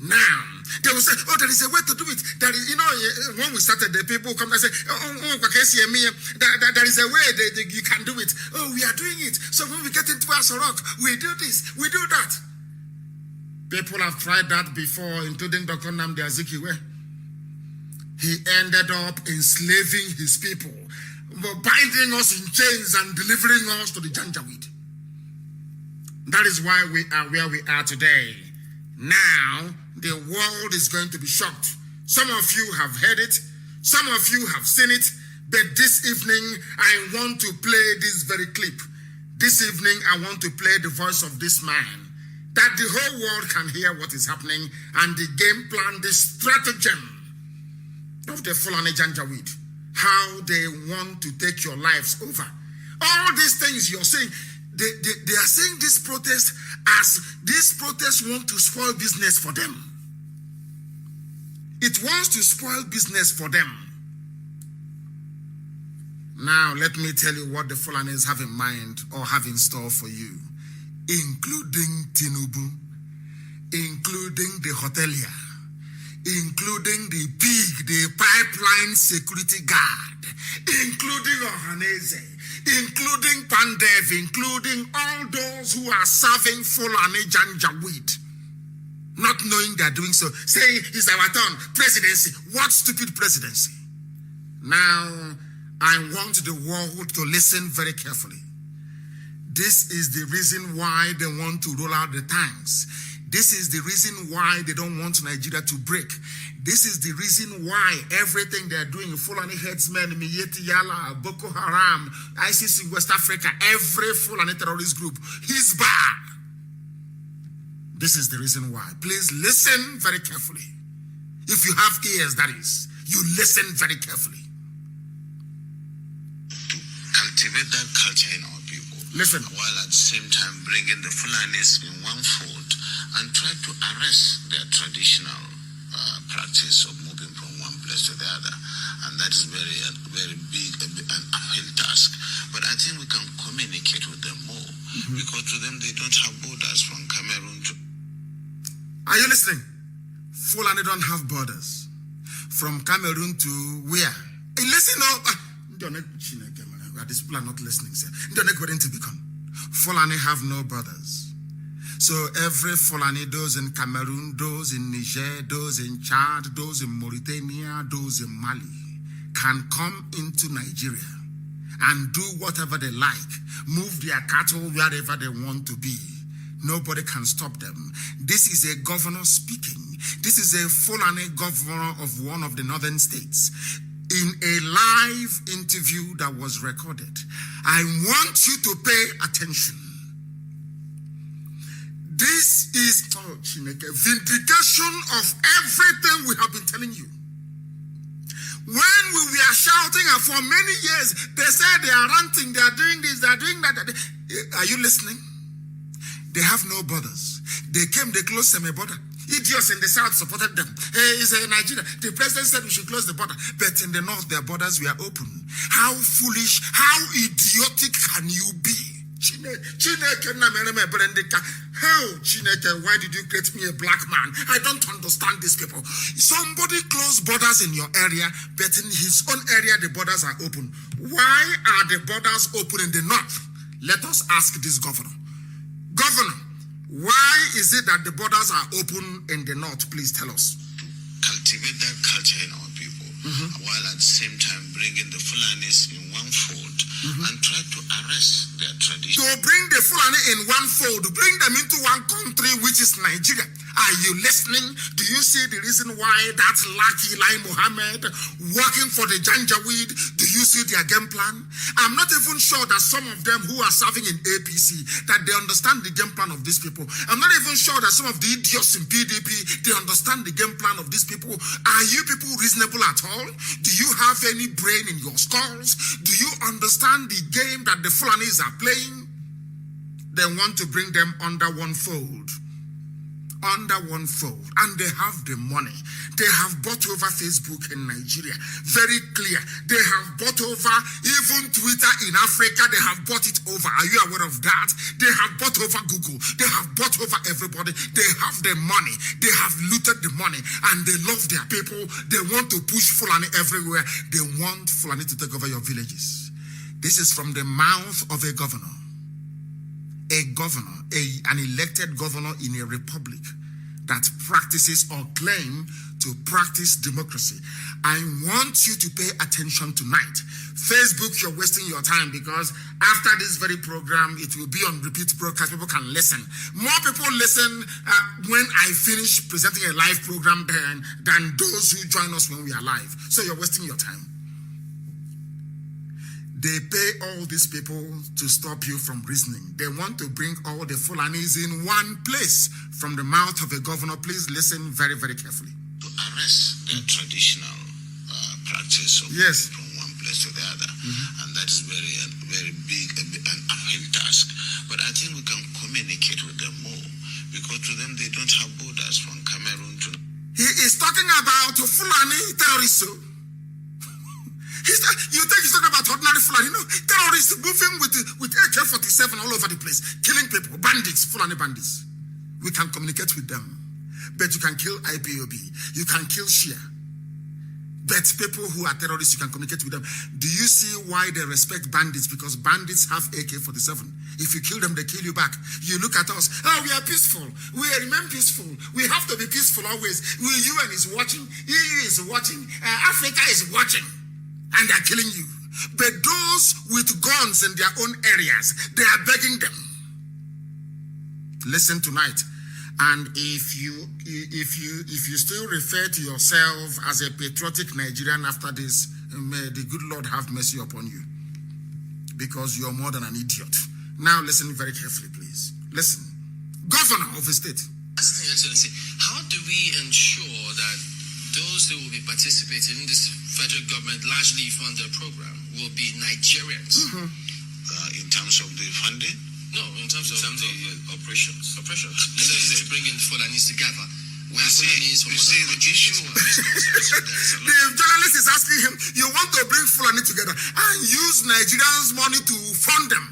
Now, they will say, oh, there is a way to do it. There is, you know, when we started, the people come and say, there is a way that you can do it. Oh, we are doing it. So when we get into Aso Rock, we do this, we do that. People have tried that before, including Dr. Nnamdi Azikiwe. He ended up enslaving his people, binding us in chains and delivering us to the Janjaweed. That is why we are where we are today. Now, the world is going to be shocked. Some of you have heard it. Some of you have seen it. But this evening, I want to play this very clip. This evening, I want to play the voice of this man, that the whole world can hear what is happening and the game plan, the stratagem of the Fulani Janjaweed, how they want to take your lives over. All these things you're saying, they are saying this protest as this protest want to spoil business for them. It wants to spoil business for them. Now, let me tell you what the Fulanis have in mind or have in store for you, including Tinubu, including the hotelier, including the pig, the pipeline security guard, including Ohaneze, including Pandev, including all those who are serving Fulani Janjaweed, not knowing they are doing so, saying it's our turn, presidency. What stupid presidency? Now, I want the world to listen very carefully. This is the reason why they want to roll out the tanks. This is the reason why they don't want Nigeria to break. This is the reason why everything they're doing, Fulani headsmen, Miyeti Yala, Boko Haram, ISIS in West Africa, every Fulani terrorist group, Hizbah. This is the reason why. Please listen very carefully. If you have ears, that is, you listen very carefully. To cultivate that culture in our people. Listen. While at the same time bringing the Fulanis in one fold and try to arrest their traditional practice of moving from one place to the other. And that is very big and uphill task. But I think we can communicate with them more, because to them they don't have borders from Cameroon to... Are you listening? Fulani don't have borders. From Cameroon to where? Hey, listen up. These people are not listening. Fulani have no borders. So every Fulani, those in Cameroon, those in Niger, those in Chad, those in Mauritania, those in Mali, can come into Nigeria and do whatever they like, move their cattle wherever they want to be. Nobody can stop them. This is a governor speaking. This is a Fulani governor of one of the northern states in a live interview that was recorded. I want you to pay attention. This is vindication of everything we have been telling you. When we were shouting, and for many years, they said they are ranting, they are doing this, they are doing that. Are you listening? They have no borders. They came, they closed semi-border. Idiots in the south supported them. It's Nigeria. The president said we should close the border. But in the north, their borders were open. How foolish, how idiotic can you be? How, Chineke, why did you create me a black man? I don't understand these people. Somebody closed borders in your area, but in his own area, the borders are open. Why are the borders open in the north? Let us ask this governor. Governor, why is it that the borders are open in the north? Please tell us. Cultivate that culture in our people, while at the same time bringing the Fulanis in one fold and try to arrest their tradition. To bring the Fulani in one fold, bring them into one country, which is Nigeria. Are you listening? Do you see the reason why that Lucky Lai Mohammed working for the Janjaweed? Do you see their game plan? I'm not even sure that some of them who are serving in APC, that they understand the game plan of these people. I'm not even sure that some of the idiots in PDP, they understand the game plan of these people. Are you people reasonable at all? Do you have any brain in your skulls? Do you understand the game that the Fulanis are playing? They want to bring them under one fold. Under one fold, and they have the money. They have bought over Facebook in Nigeria, very clear. They have bought over even Twitter in Africa. They have bought it over. Are you aware of that? They have bought over Google. They have bought over everybody. They have the money. They have looted the money, and they love their people. They want to push Fulani everywhere. They want Fulani to take over your villages. This is from the mouth of a governor. A governor, an elected governor in a republic that practices or claim to practice democracy. I want you to pay attention tonight. Facebook, you're wasting your time, because after this very program, it will be on repeat broadcast. People can listen. More people listen when I finish presenting a live program than those who join us when we are live. So you're wasting your time. They pay all these people to stop you from reasoning. They want to bring all the Fulanis in one place from the mouth of a governor. Please listen very, very carefully. To arrest their traditional practice of from one place to the other. And that is very big and uphill task. But I think we can communicate with them more, because to them they don't have borders from Cameroon to... He is talking about Fulani terrorists. You think he's talking about ordinary Fulani? No, terrorists moving with AK-47 all over the place, killing people, bandits, Fulani bandits. We can communicate with them. But you can kill IPOB, you can kill Shia. But people who are terrorists, you can communicate with them. Do you see why they respect bandits? Because bandits have AK-47. If you kill them, they kill you back. You look at us, oh, we are peaceful. We remain peaceful. We have to be peaceful always. UN is watching, EU is watching, Africa is watching. And they are killing you. But those with guns in their own areas, they are begging them. Listen tonight. And if you still refer to yourself as a patriotic Nigerian after this, may the good Lord have mercy upon you, because you're more than an idiot. Now listen very carefully, please. Listen. Governor of a state. That's the thing, Excellency. How do we ensure that those who will be participating in this federal government largely funded program will be Nigerians? In terms of the funding? No, in terms of the operations. This is to bring in Fulanis together. Where Fulanis from the issue of this the journalist is asking him, you want to bring Fulani together and use Nigerians' money to fund them.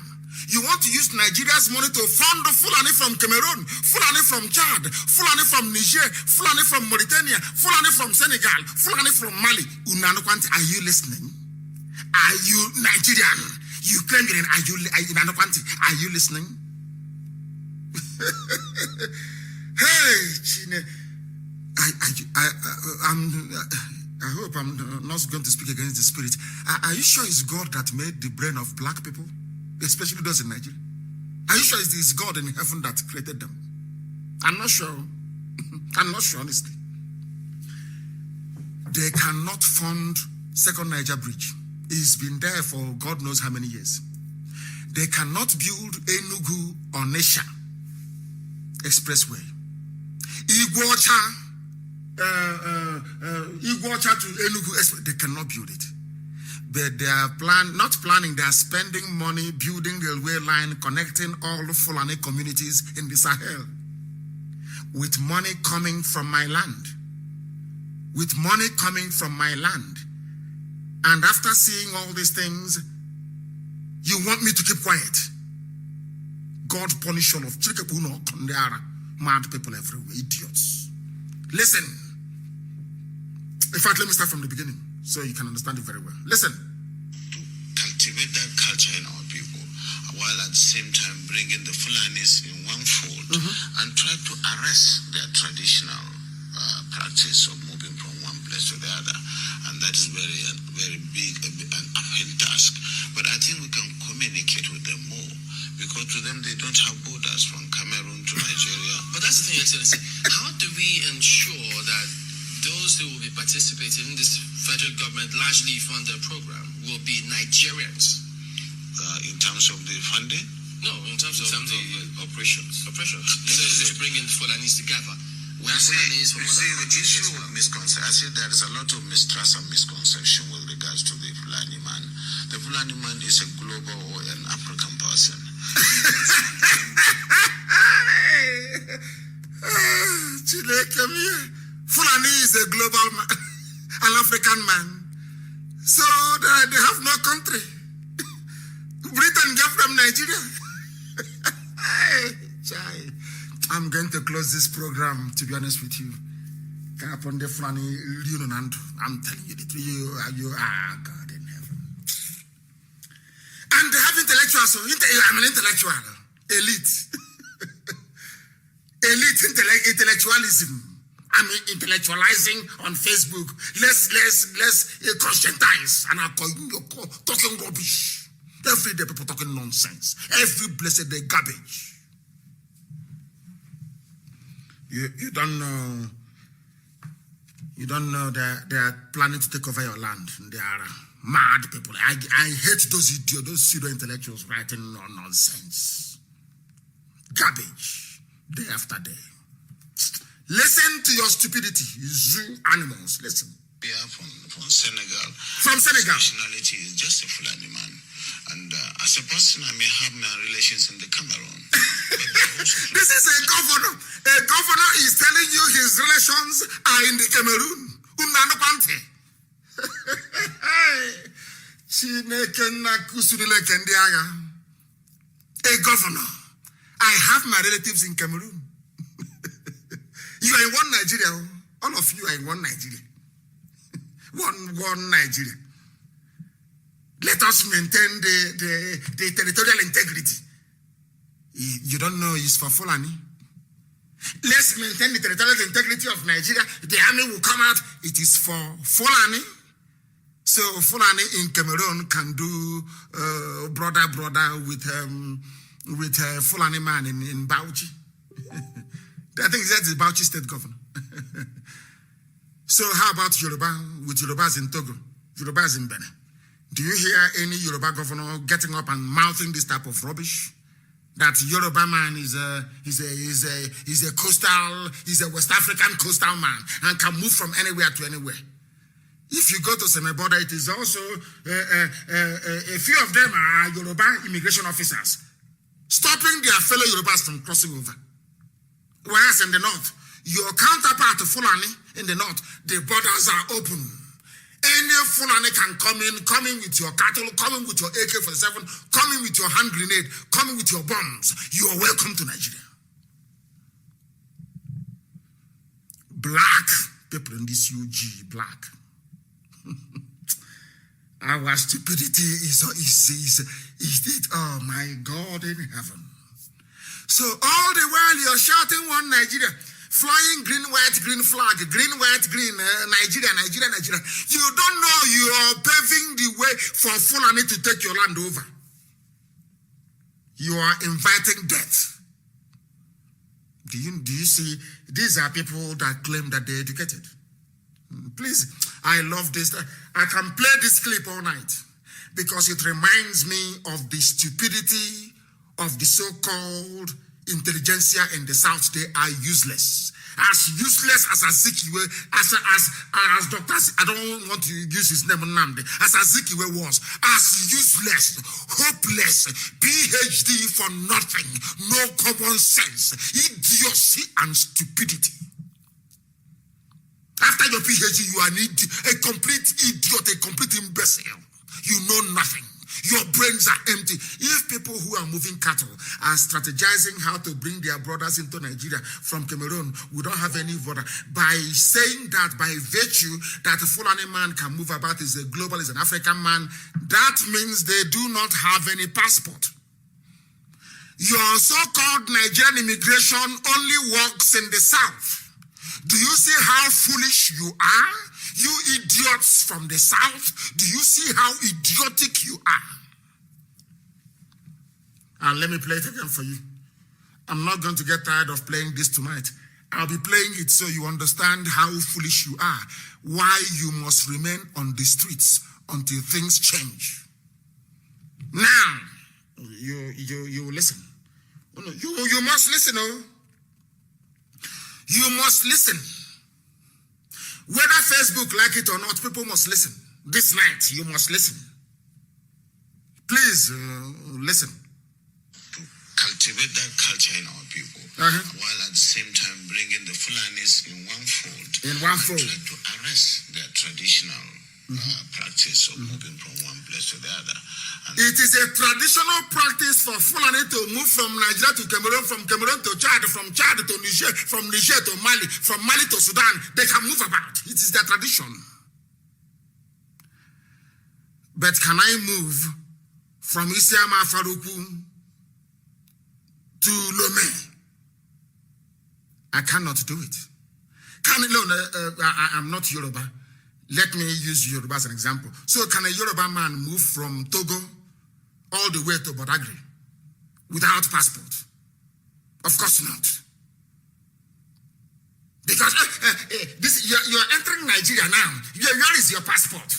You want to use Nigeria's money to fund Fulani from Cameroon, Fulani from Chad, Fulani from Niger, Fulani from Mauritania, Fulani from Senegal, Fulani from Mali. Are you listening? Are you Nigerian? You claim you're are you listening? Hey, Chine. I hope I'm not going to speak against the spirit. Are you sure it's God that made the brain of black people, especially those in Nigeria? Are you sure it's God in heaven that created them? I'm not sure. I'm not sure, honestly. They cannot fund Second Niger Bridge. It's been there for God knows how many years. They cannot build Enugu Onitsha Expressway. Iguacha to Enugu Expressway, they cannot build it. But they are not planning, they are spending money building railway line connecting all the Fulani communities in the Sahel. With money coming from my land. With money coming from my land. And after seeing all these things, you want me to keep quiet. God punish all of mad people everywhere, idiots. Listen. In fact, let me start from the beginning so you can understand it very well. Listen. To cultivate that culture in our people, while at the same time bringing the Fulanis in one fold and try to arrest their traditional practice of moving from one place to the other. And that is very big, an uphill task. But I think we can communicate with them more, because to them they don't have borders from Cameroon to Nigeria. But that's the thing, Excellency. How do we ensure that those who will be participating in this federal government largely funded program will be Nigerians? In terms of the funding? No, in terms of the operations. Operations. You said it's bringing the Fulanis together. You see, the issue of misconception, I said there is a lot of mistrust and misconception with regards to the Fulani man. The Fulani man is a global or an African person. Fulani is a global man, an African man. So they have no country. Britain came from Nigeria. I'm going to close this program, to be honest with you. I'm telling you the truth. You are God in heaven. And they have intellectuals. I'm an intellectual. Elite. Elite intellectualism. I'm intellectualizing on Facebook. Let's conscientize. And I'm talking rubbish. Every day people talking nonsense. Every blessed day garbage. You don't know that they are planning to take over your land. They are mad people. I hate those idiots, those pseudo intellectuals writing nonsense. Garbage. Day after day. Listen to your stupidity, you zoo animals. Listen. We are from Senegal. From Senegal. Nationality is just a Fulani man. And as a person, I may have my relations in the Cameroon. This is a governor. A governor is telling you his relations are in the Cameroon. A governor. I have my relatives in Cameroon. You are in one Nigeria. All of you are in one Nigeria. One Nigeria. Let us maintain the territorial integrity. You don't know it's for Fulani. Let's maintain the territorial integrity of Nigeria. The army will come out. It is for Fulani. So Fulani in Cameroon can do brother with Fulani man in Bauchi. I think that's the Bauchi state governor. So how about Yoruba with Yorubas in Togo, Yorubas in Benin? Do you hear any Yoruba governor getting up and mouthing this type of rubbish? That Yoruba man is a West African coastal man and can move from anywhere to anywhere. If you go to Semeboda, it is also a few of them are Yoruba immigration officers, stopping their fellow Yorubas from crossing over. Whereas in the north, your counterpart to Fulani in the north, the borders are open. Any Fulani can come in with your cattle, come in with your AK-47, come in with your hand grenade, come in with your bombs. You are welcome to Nigeria. Black people in this UG, black. Our stupidity is oh my God in heaven. So all the while you're shouting one Nigeria, flying green, white, green flag, green, white, green, Nigeria, Nigeria, Nigeria. You don't know you are paving the way for Fulani to take your land over. You are inviting death. Do you see, these are people that claim that they're educated. Please, I love this. I can play this clip all night because it reminds me of the stupidity of the so-called intelligentsia in the South. They are useless. As useless as Azikiwe, as Dr. I don't want to use his name, Nnamdi, as Azikiwe was, as useless, hopeless, PhD for nothing, no common sense, idiocy and stupidity. After your PhD, you are a complete idiot, a complete imbecile. You know nothing. Your brains are empty. If people who are moving cattle are strategizing how to bring their brothers into Nigeria from Cameroon, we don't have any border. By saying that, by virtue that a Fulani man can move about, is a global, is an African man, that means they do not have any passport. Your so-called Nigerian immigration only works in the South. Do you see how foolish you are? You idiots from the South, do you see how idiotic you are? And let me play it again for you. I'm not going to get tired of playing this tonight. I'll be playing it so you understand how foolish you are, why you must remain on the streets until things change. Now, you listen. You must listen, oh. You must listen. Whether Facebook like it or not, people must listen. This night, you must listen. Please, listen. To cultivate that culture in our people, while at the same time bringing the Fulanis in one fold. Try to arrest their traditional practice of moving from one place to the other. And it is a traditional practice for Fulani to move from Nigeria to Cameroon, from Cameroon to Chad, from Chad to Niger, from Niger to Mali, from Mali to Sudan. They can move about. It is their tradition. But can I move from Isiama Faruku to Lomé? I cannot do it. I'm not Yoruba. Let me use Yoruba as an example. So can a Yoruba man move from Togo all the way to Badagry without passport? Of course not. Because you're entering Nigeria now. Where is your passport?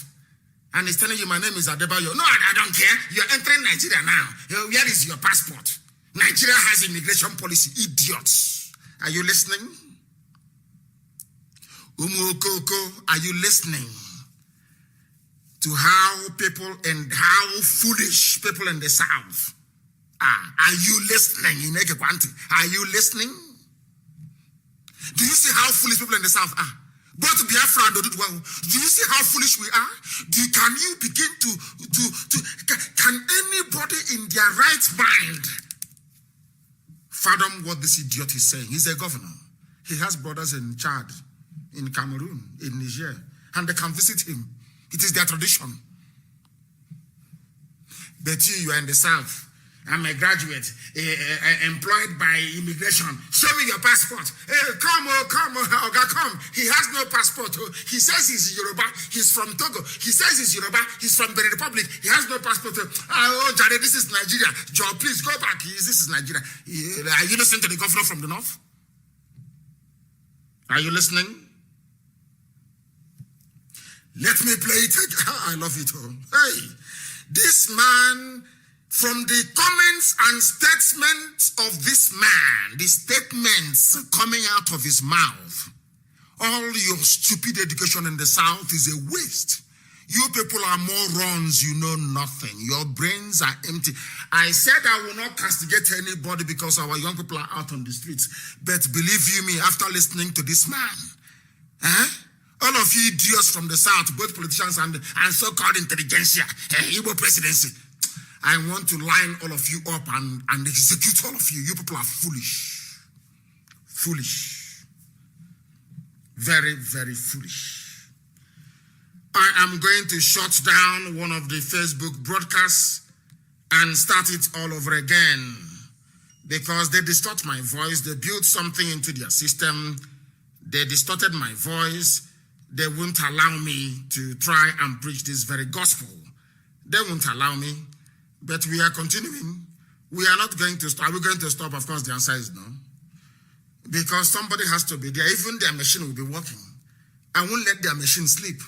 And he's telling you, my name is Adebayo. No, I don't care. You're entering Nigeria now. Where is your passport? Nigeria has immigration policy. Idiots. Are you listening? Umukoko, are you listening to how people and how foolish people in the South are? Are you listening? Are you listening? Do you see how foolish people in the South are? Both Biafra and Oduduwa. Do you see how foolish we are? Can you begin can anybody in their right mind fathom what this idiot is saying? He's a governor. He has brothers in Chad, in Cameroon, in Niger, and they can visit him. It is their tradition. But you are in the South. I'm a graduate, employed by immigration. Show me your passport. Hey, come, Oga, come. He has no passport. He says he's Yoruba. He's from Togo. He says he's Yoruba. He's from Benin Republic. He has no passport. Oh, Jare, this is Nigeria. Joe, please go back. This is Nigeria. Are you listening to the governor from the North? Are you listening? Let me play it again. I love it all. Hey, this man, from the comments and statements of this man, the statements coming out of his mouth, all your stupid education in the South is a waste. You people are morons, you know nothing. Your brains are empty. I said I will not castigate anybody because our young people are out on the streets. But believe you me, after listening to this man, all of you idiots from the South, both politicians and so-called intelligentsia, Igbo presidency, I want to line all of you up and execute all of you. You people are foolish. Foolish. Very, very foolish. I am going to shut down one of the Facebook broadcasts and start it all over again. because they distort my voice. They built something into their system. They distorted my voice. They won't allow me to try and preach this very gospel. They won't allow me, but we are continuing. We are not going to stop. Are we going to stop? Of course, the answer is no. Because somebody has to be there. Even their machine will be working. I won't let their machine sleep.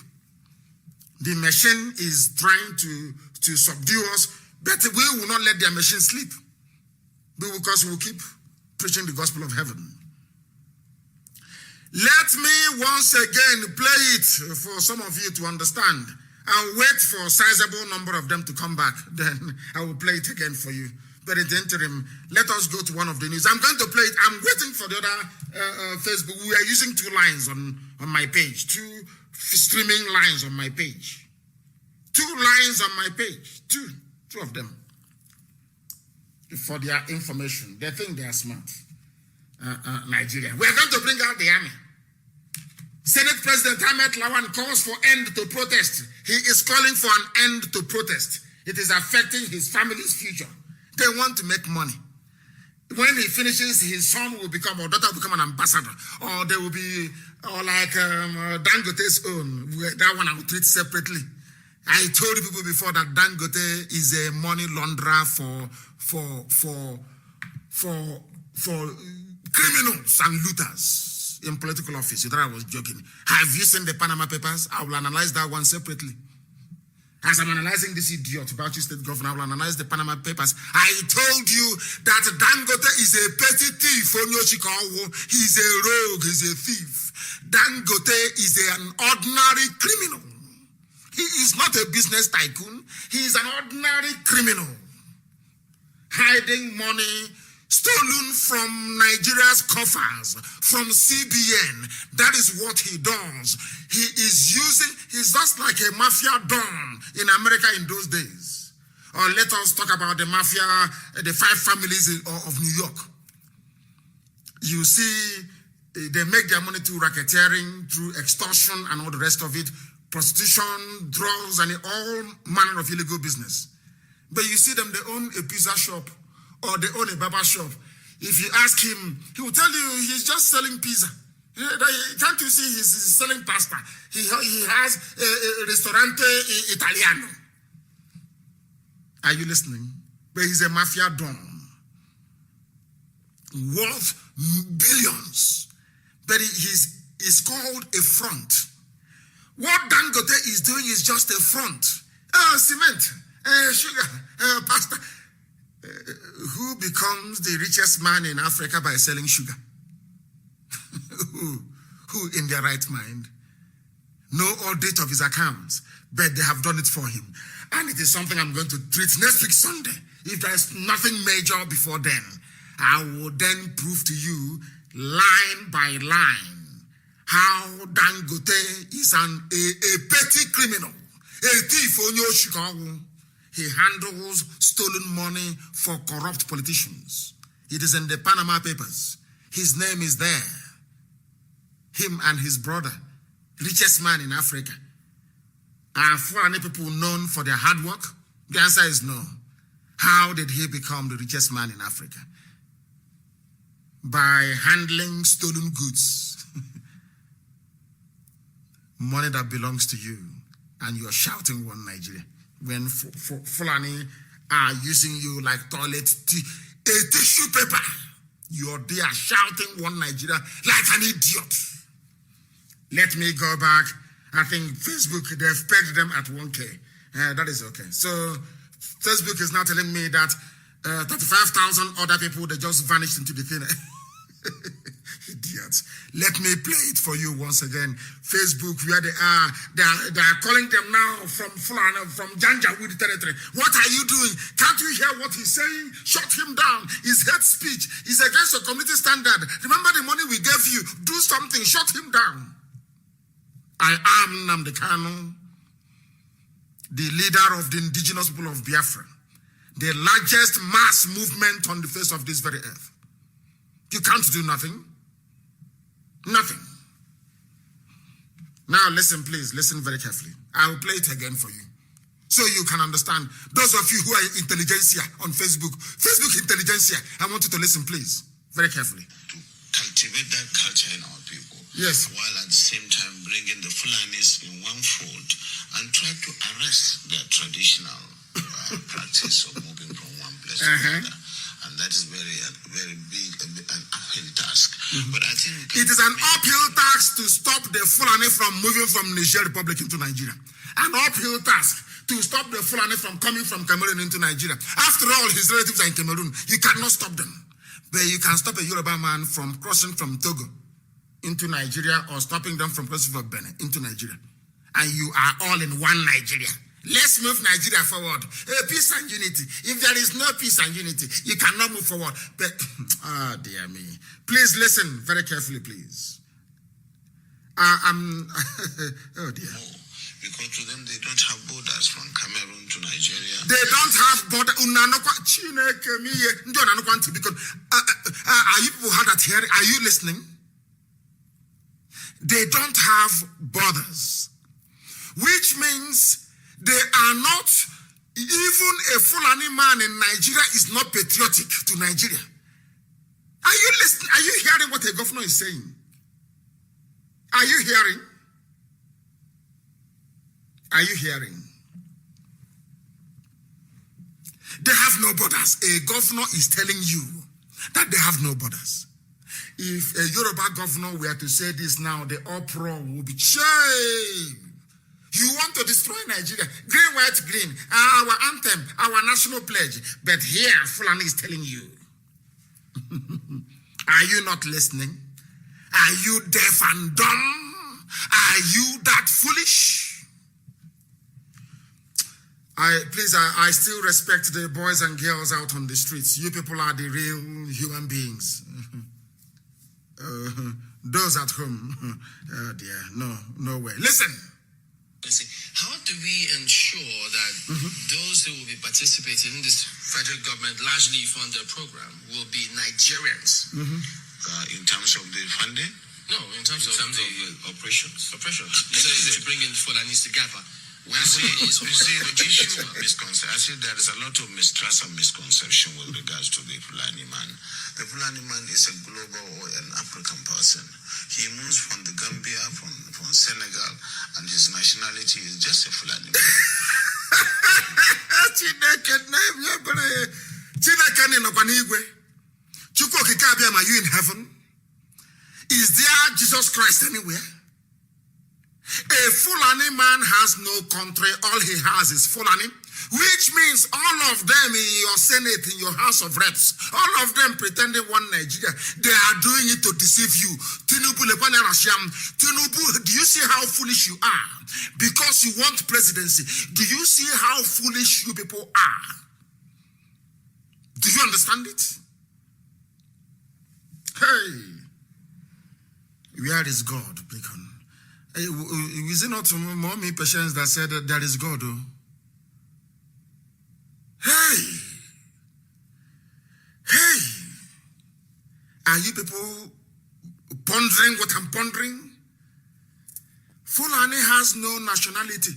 The machine is trying to subdue us, but we will not let their machine sleep. Because we will keep preaching the gospel of heaven. Let me once again play it for some of you to understand. I'll wait for a sizable number of them to come back. Then I will play it again for you. But in the interim, let us go to one of the news. I'm going to play it. I'm waiting for the other Facebook. We are using 2 lines on my page. 2 streaming lines on my page. 2 lines on my page. Two of them. For their information. They think they are smart. Nigeria. We are going to bring out the army. Senate President Ahmed Lawan calls for end to protest. He is calling for an end to protest. It is affecting his family's future. They want to make money. When he finishes, his son will become, or daughter will become an ambassador. Or they will be, or like Dangote's own. That one I will treat separately. I told people before that Dangote is a money launderer for criminals and looters in political office. You thought I was joking. Have you seen the Panama Papers? I will analyze that one separately. As I'm analyzing this idiot, Bauchi State Governor, I will analyze the Panama Papers. I told you that Dangote is a petty thief. He's a rogue, he's a thief. Dangote is an ordinary criminal. He is not a business tycoon. He is an ordinary criminal. Hiding money stolen from Nigeria's coffers, from CBN. That is what he does. He is using, he's just like a mafia don in America in those days. Or let us talk about the mafia, the 5 families of New York. You see, they make their money through racketeering, through extortion and all the rest of it, prostitution, drugs, and all manner of illegal business. But you see them, they own a pizza shop, or they own a barber shop. If you ask him, he will tell you he's just selling pizza. Can't you see he's selling pasta? He has a ristorante Italiano. Are you listening? But he's a mafia don. Worth billions. But he's called a front. What Dangote is doing is just a front. Cement, sugar, pasta. Who becomes the richest man in Africa by selling sugar? Who in their right mind? No audit of his accounts, but they have done it for him. And it is something I'm going to treat next week Sunday. If there's nothing major before then, I will then prove to you line by line how Dangote is a petty criminal, a thief on your Chicago. He handles stolen money for corrupt politicians. It is in the Panama Papers. His name is there. Him and his brother, richest man in Africa. Are Fulani people known for their hard work? The answer is no. How did he become the richest man in Africa? By handling stolen goods. Money that belongs to you. And you are shouting one Nigeria. When Fulani are using you like toilet a tissue paper, you're there shouting one Nigeria like an idiot. Let me go back. I think Facebook, they've pegged them at 1K. That is okay. So Facebook is now telling me that 35,000 other people, they just vanished into the thin air. Idiots. Let me play it for you once again. Facebook, where they are calling them now from Fulani, from Janjaweed territory. What are you doing? Can't you hear what he's saying? Shut him down. His hate speech is against the community standard. Remember the money we gave you. Do something. Shut him down. I am Nnamdi Kanu, the leader of the indigenous people of Biafra, the largest mass movement on the face of this very earth. You can't do nothing. Nothing. Now listen, please. Listen very carefully. I will play it again for you. So you can understand. Those of you who are intelligentsia on Facebook intelligentsia, I want you to listen, please, very carefully. To cultivate that culture in our people. Yes. While at the same time bringing the Fulanis in one fold and try to arrest their traditional practice of moving from one place to another. And that is very big, an uphill task. But I think it is an uphill task to stop the Fulani from moving from Niger Republic into Nigeria. An uphill task to stop the Fulani from coming from Cameroon into Nigeria. After all, his relatives are in Cameroon. You cannot stop them. But you can stop a Yoruba man from crossing from Togo into Nigeria or stopping them from crossing from Benin into Nigeria. And you are all in one Nigeria. Let's move Nigeria forward. Peace and unity. If there is no peace and unity, you cannot move forward. But, oh dear me. Please listen very carefully, please. Oh dear. Because to them, they don't have borders from Cameroon to Nigeria. They don't have borders. Because are you people hard at hearing? Are you listening? They don't have borders, which means they are not. Even a Fulani man in Nigeria is not patriotic to Nigeria. Are you listening? Are you hearing what the governor is saying? Are you hearing? Are you hearing? They have no borders. A governor is telling you that they have no borders. If a Yoruba governor were to say this now, the uproar will be shame. You want to destroy Nigeria. Green, white, green. Our anthem, our national pledge. But here, Fulani is telling you. Are you not listening? Are you deaf and dumb? Are you that foolish? I still respect the boys and girls out on the streets. You people are the real human beings. Those at home, oh dear, no way. Listen. How do we ensure that those who will be participating in this federal government largely funded program will be Nigerians? In terms of the funding? No, in terms of the operations. You said to bring in the Fulanis together. You see, the issue of misconception, I see there is a lot of mistrust and misconception with regards to the Fulani man. The Fulani man is a global or an African person. He moves from the Gambia, from Senegal, and his nationality is just a Fulani man. Are you in heaven? Is there Jesus Christ anywhere? A Fulani man has no country. All he has is Fulani, which means all of them in your Senate, in your House of Reps, all of them pretending one Nigeria, they are doing it to deceive you. Tinubu, do you see how foolish you are? Because you want presidency. Do you see how foolish you people are? Do you understand it? Hey, where is God, Bacon? Is it not mommy patients that said that there is God? Oh? Hey, are you people pondering what I'm pondering? Fulani has no nationality.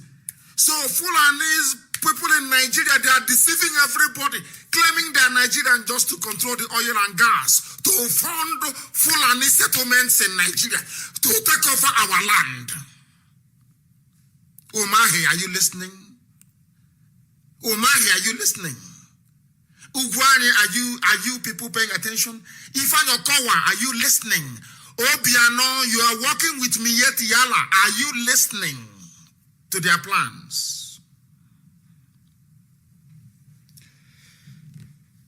So Fulani's people in Nigeria, they are deceiving everybody, claiming they are Nigerian just to control the oil and gas, to fund Fulani settlements in Nigeria, to take over our land. Umahi, are you listening? Umahi, are you listening? Ugwani, are you people paying attention? Ifan Okowa, are you listening? Obiano, you are working with Miyeti Yala. Are you listening to their plans?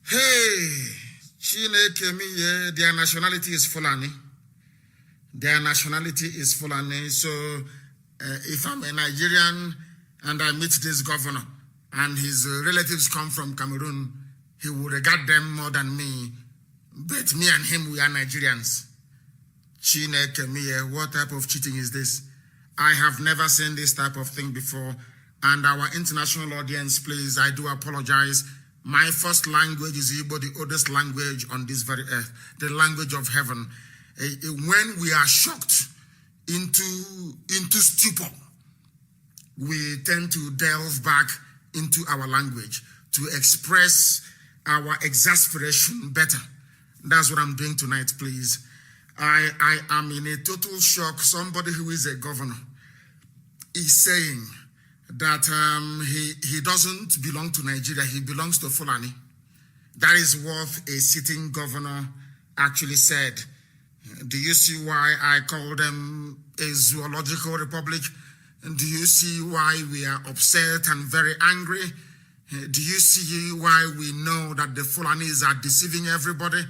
Hey, their nationality is Fulani. Their nationality is Fulani. So if I'm a Nigerian and I meet this governor and his relatives come from Cameroon, he will regard them more than me. But me and him, we are Nigerians. What type of cheating is this? I have never seen this type of thing before. And our international audience, please, I do apologize. My first language is Igbo, the oldest language on this very earth, the language of heaven. When we are shocked into stupor, we tend to delve back into our language to express our exasperation better. That's what I'm doing tonight, please. I am in a total shock. Somebody who is a governor is saying that he doesn't belong to Nigeria, he belongs to Fulani. That is what a sitting governor actually said. Do you see why I call them a zoological republic? Do you see why we are upset and very angry? Do you see why we know that the Fulanis are deceiving everybody?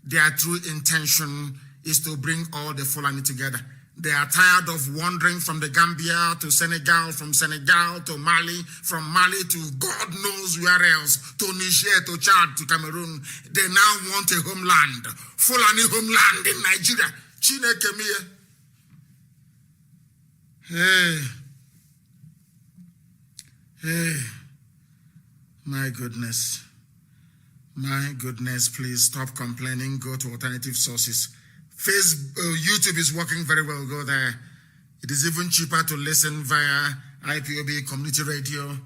Their true intention is to bring all the Fulani together. They are tired of wandering from the Gambia to Senegal, from Senegal to Mali, from Mali to God knows where else, to Niger, to Chad, to Cameroon. They now want a homeland, Fulani homeland in Nigeria. Chineke miye. Hey, my goodness. My goodness, please stop complaining. Go to alternative sources. YouTube is working very well. Go there. It is even cheaper to listen via IPOB community radio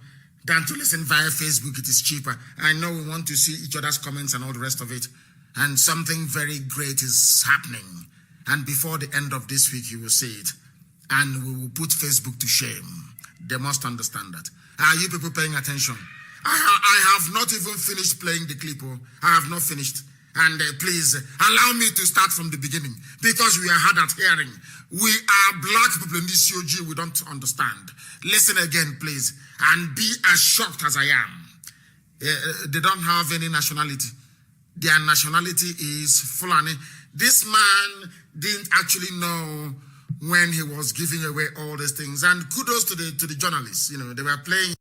than to listen via Facebook. It is cheaper. I know we want to see each other's comments and all the rest of it. And something very great is happening. And before the end of this week, you will see it. And we will put Facebook to shame. They must understand that. Are you people paying attention? I have not even finished playing the clip. I have not finished. And please allow me to start from the beginning because we are hard at hearing. We are black people in this COG. We don't understand. Listen again, please, and be as shocked as I am. They don't have any nationality. Their nationality is Fulani. This man didn't actually know when he was giving away all these things. And kudos to the journalists. You know, they were playing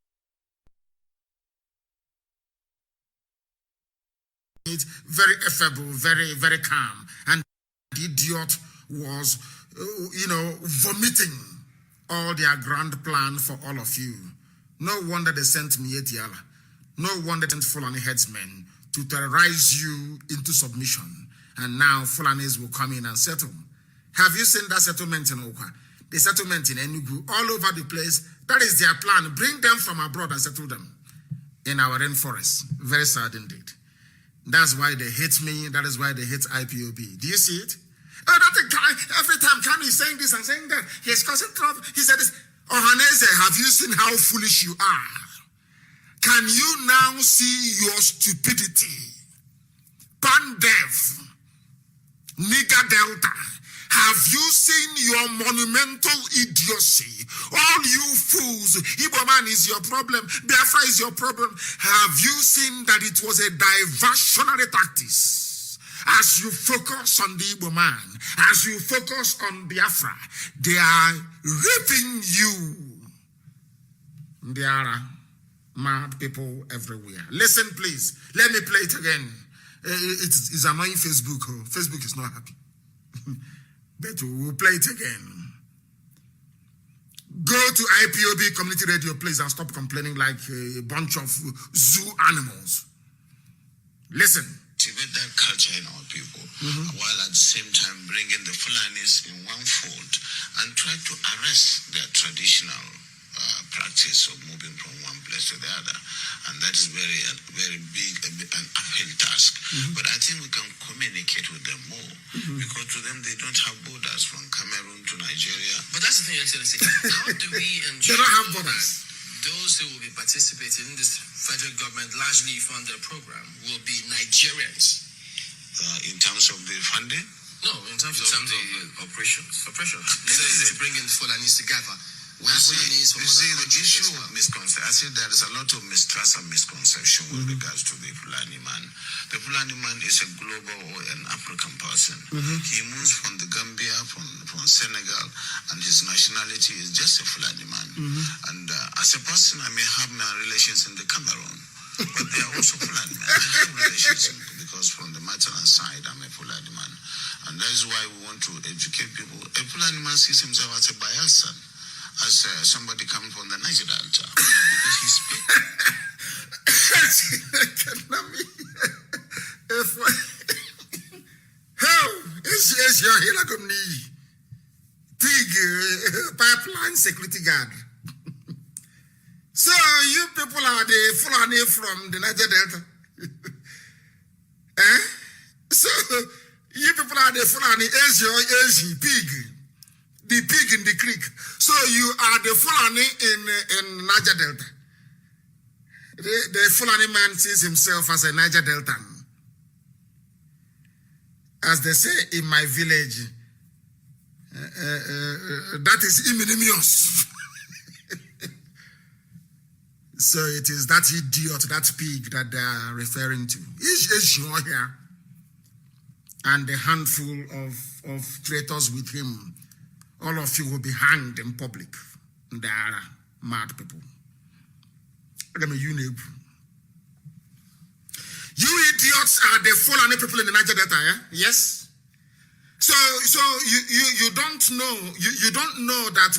it very affable, very, very calm. And the idiot was, vomiting all their grand plan for all of you. No wonder they sent me Etiala. No wonder they sent Fulani headsmen to terrorize you into submission. And now Fulanis will come in and settle. Have you seen that settlement in Oka? The settlement in Enugu, all over the place. That is their plan. Bring them from abroad and settle them in our rainforest. Very sad indeed. That's why they hate me. That is why they hate IPOB. Do you see it? Oh, that guy, every time Kanu is saying this and saying that, he's causing trouble. He said this. Ohaneze, have you seen how foolish you are? Can you now see your stupidity? Pandev, Niga Delta, have you seen your monumental idiocy? All you fools, Igbo man is your problem, Biafra is your problem. Have you seen that it was a diversionary tactics? As you focus on the Igbo man, as you focus on Biafra, they are raping you. There are mad people everywhere. Listen, please. Let me play it again. It's annoying Facebook. Facebook is not happy. But we'll play it again. Go to IPOB community radio, please, and stop complaining like a bunch of zoo animals. Listen. Cultivate that culture in our people, while at the same time bringing the Fulanis in one fold and try to arrest their traditional practice of moving from one place to the other. And that is very big, an uphill task. But I think we can communicate with them more because to them they don't have borders from Cameroon to Nigeria. But that's the thing, Your Excellency. How do we ensure they don't have borders? Those who will be participating in this federal government largely funded program will be Nigerians? In terms of the funding? No, in terms of the operations. This is to bring in Fulanis together. You see, the issue of misconception, I see there is a lot of mistrust and misconception with regards to the Fulani man. The Fulani man is a global or an African person. He moves from the Gambia, from Senegal, and his nationality is just a Fulani man. And as a person, I may have my relations in the Cameroon, but they are also Fulani men. I have relations because from the maternal side, I'm a Fulani man. And that is why we want to educate people. A Fulani man sees himself as a Bayelsan, as somebody coming from the Niger Delta, because he speaks. Pipeline security guard. So you people are the Fulani from the Niger Delta. Eh? So you people are the Fulani, Asia, pig. The pig in the creek. So you are the Fulani in Niger Delta. The Fulani man sees himself as a Niger Deltan. As they say in my village, that is ignominious. So it is that idiot, that pig that they are referring to. Is here. And a handful of traitors with him. All of you will be hanged in public. They are mad people. You idiots are the Fulani people in the Niger Delta, yeah? Yes. So you don't know that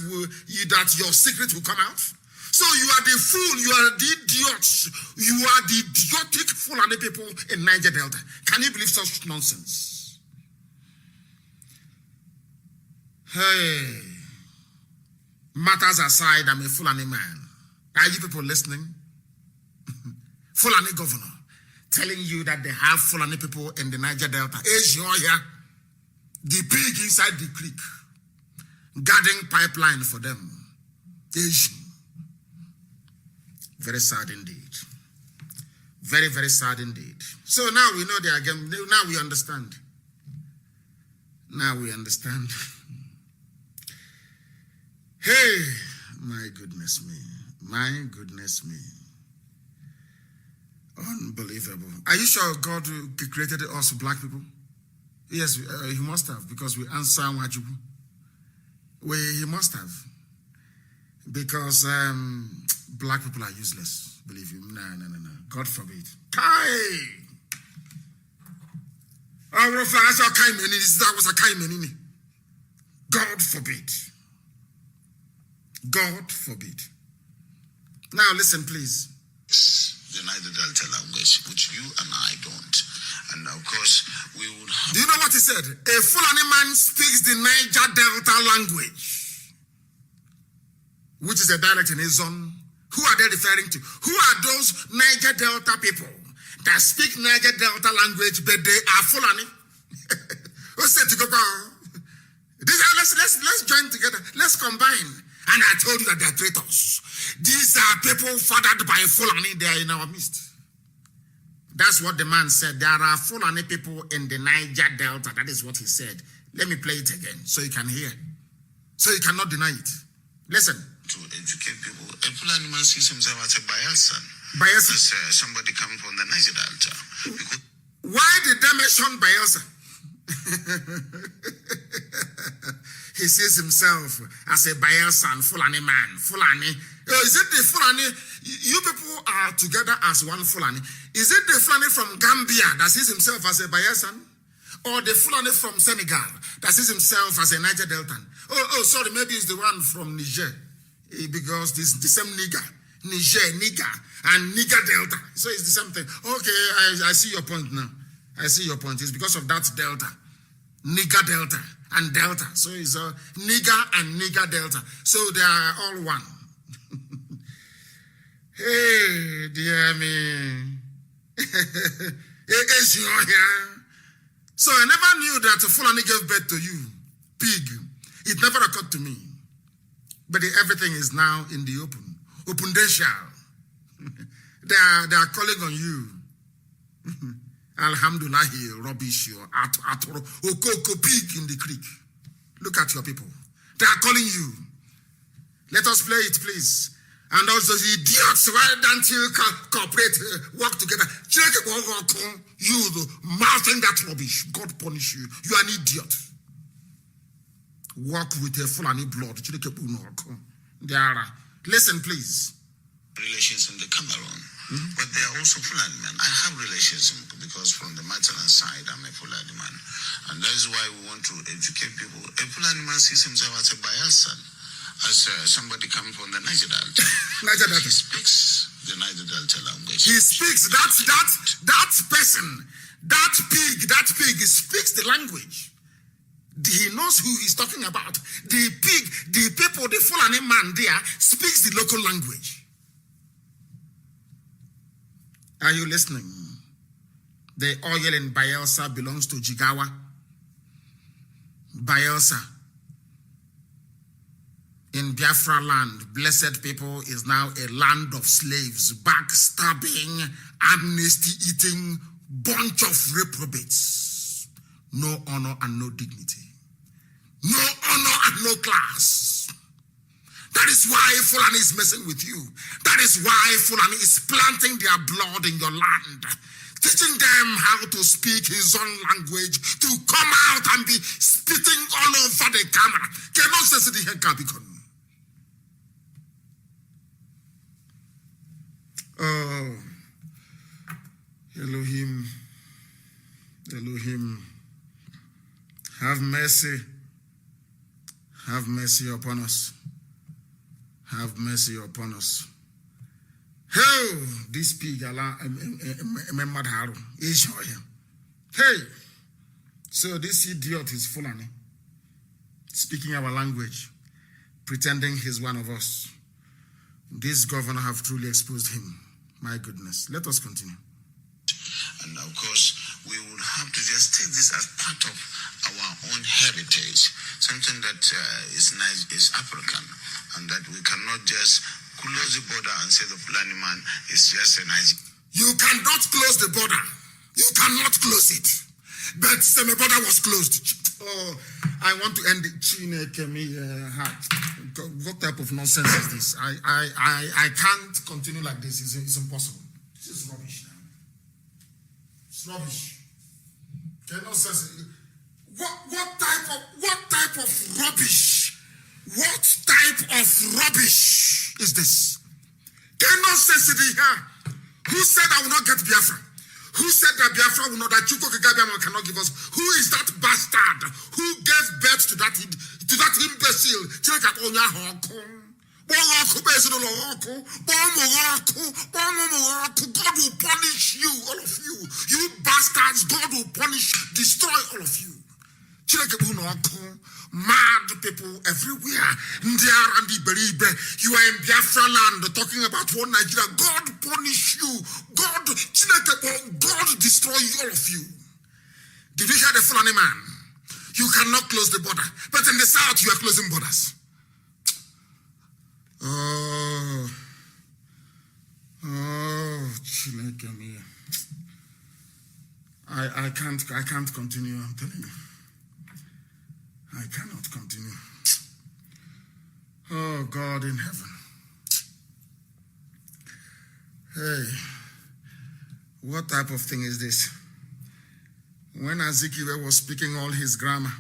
that your secret will come out. So you are the fool. You are the idiots. You are the idiotic Fulani people in Niger Delta. Can you believe such nonsense? Hey, matters aside, I'm a Fulani man. Are you people listening? Fulani governor telling you that they have Fulani people in the Niger Delta. Asia, the pig inside the creek, guarding pipeline for them. Asia. Very sad indeed. Very, very sad indeed. So now we know they are again. Now we understand. Now we understand. Hey, my goodness me. My goodness me. Unbelievable. Are you sure God created us black people? Yes, he must have, because we answer Wajubu. He must have. Because black people are useless, believe you. No. God forbid. Kai! God forbid. God forbid. Now listen, please. The Niger Delta language, which you and I don't. And of course, we would have... Do you know what he said? A Fulani man speaks the Niger Delta language, which is a dialect in his zone. Who are they referring to? Who are those Niger Delta people that speak Niger Delta language, but they are Fulani? Let's join together. Let's combine. And I told you that they are traitors. These are people fathered by Fulani. They are in our midst. That's what the man said. There are Fulani people in the Niger Delta. That is what he said. Let me play it again so you can hear. So you cannot deny it. Listen. To educate people. A Fulani man sees himself as a Bayelsan. Bayelsan. As somebody coming from the Niger Delta. Because why did they mention Bayelsan? He sees himself as a Bayelsan Fulani man. Fulani. Is it the Fulani? You people are together as one Fulani. Is it the Fulani from Gambia that sees himself as a Bayelsan? Or the Fulani from Senegal that sees himself as a Niger Deltan? Sorry, maybe it's the one from Niger. Because it's the same nigger. Niger, nigger, and nigger Delta. So it's the same thing. Okay, I see your point now. I see your point. It's because of that Delta. Nigger Delta and Delta. So it's a nigger and nigger Delta. So they are all one. Hey, dear me. So I never knew that Fulani gave birth to you. Pig. It never occurred to me. But everything is now in the open. Opundential. They are calling on you. Alhamdulillah, rubbish, Okoko pig in the creek. Look at your people. They are calling you. Let us play it, please. And also, the idiots, why don't you cooperate, work together? You, mouthing that rubbish. God punish you. You are an idiot. Walk with a Fulani blood. Listen, please. Relations in the Cameroon. But they are also Fulani men. I have relations because from the maternal side, I'm a Fulani man. And that is why we want to educate people. A Fulani man sees himself as a Bayelsan, as somebody coming from the Niger Delta. Niger Delta. He speaks the Niger Delta language. He speaks, that person, that pig speaks the language. He knows who he's talking about. The pig, the people, the Fulani man there speaks the local language. Are you listening? The oil in Bielsa belongs to Jigawa. Bielsa. In Biafra land, blessed people is now a land of slaves, backstabbing, amnesty-eating, bunch of reprobates. No honor and no dignity. No honor and no class. That is why Fulani is messing with you. That is why Fulani is planting their blood in your land, teaching them how to speak his own language, to come out and be spitting all over the camera. Cannot say the head Kabikon. Oh, Elohim, Elohim, have mercy upon us. Have mercy upon us. Hey, this pig, hey, so this idiot is Fulani, speaking our language, pretending he's one of us. This governor have truly exposed him. My goodness. Let us continue. And of course, we would have to just take this as part of our own heritage, something that is nice, is African, and that we cannot just close the border and say the Fulani man is just a nice. You cannot close the border. You cannot close it. But the border was closed. Oh, I want to end it. What type of nonsense is this? I can't continue like this. It's impossible. This is rubbish now. It's rubbish. Nonsense. What type of rubbish? What type of rubbish is this? Nonsense here. Who said I will not get Biafra? Who said that Biafra will not, that Chuko Kagabiama cannot give us? Who is that bastard who gave birth to that imbecile? God will punish you, all of you. You bastards, God will punish, destroy all of you. Mad people everywhere. You are in Biafra land talking about one Nigeria. God punish you. God destroy all of you. Did you hear the Fulani man? You cannot close the border. But in the south, you are closing borders. I can't continue, I'm telling you. I cannot continue. Oh, God in heaven. Hey, what type of thing is this? When Azikiwe was speaking all his grammar,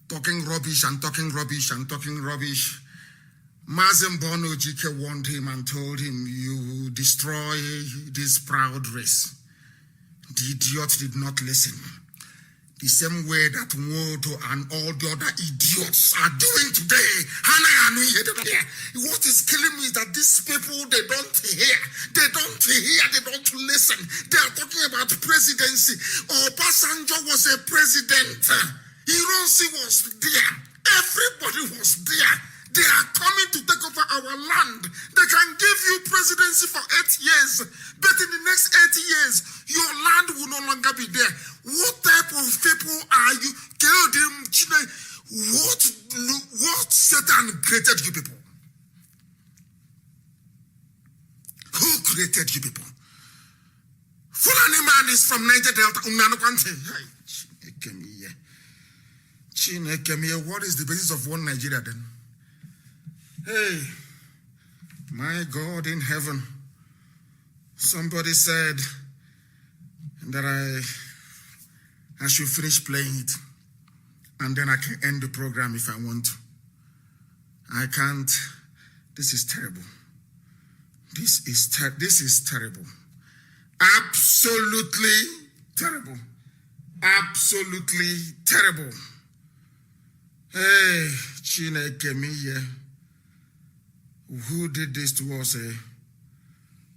talking rubbish, Mazi Nnamdi warned him and told him, you destroy this proud race. The idiot did not listen. The same way that Wodo and all the other idiots are doing today. What is killing me is that these people, they don't hear, they don't listen. They are talking about presidency. Obasanjo was a president. Ironsi was there. Everybody was there. They are coming to take over our land. They can give you presidency for 8 years, but in the next 80 years, your land will no longer be there. What type of people are you? What Satan created you people? Who created you people? Fulani man is from Niger Delta. What is the basis of one Nigeria then? Hey, my God in heaven. Somebody said that I should finish playing it and then I can end the program if I want to. I can't. This is terrible. This is terrible. Absolutely terrible. Absolutely terrible. Hey, Chineke miye. Who did this to us, eh?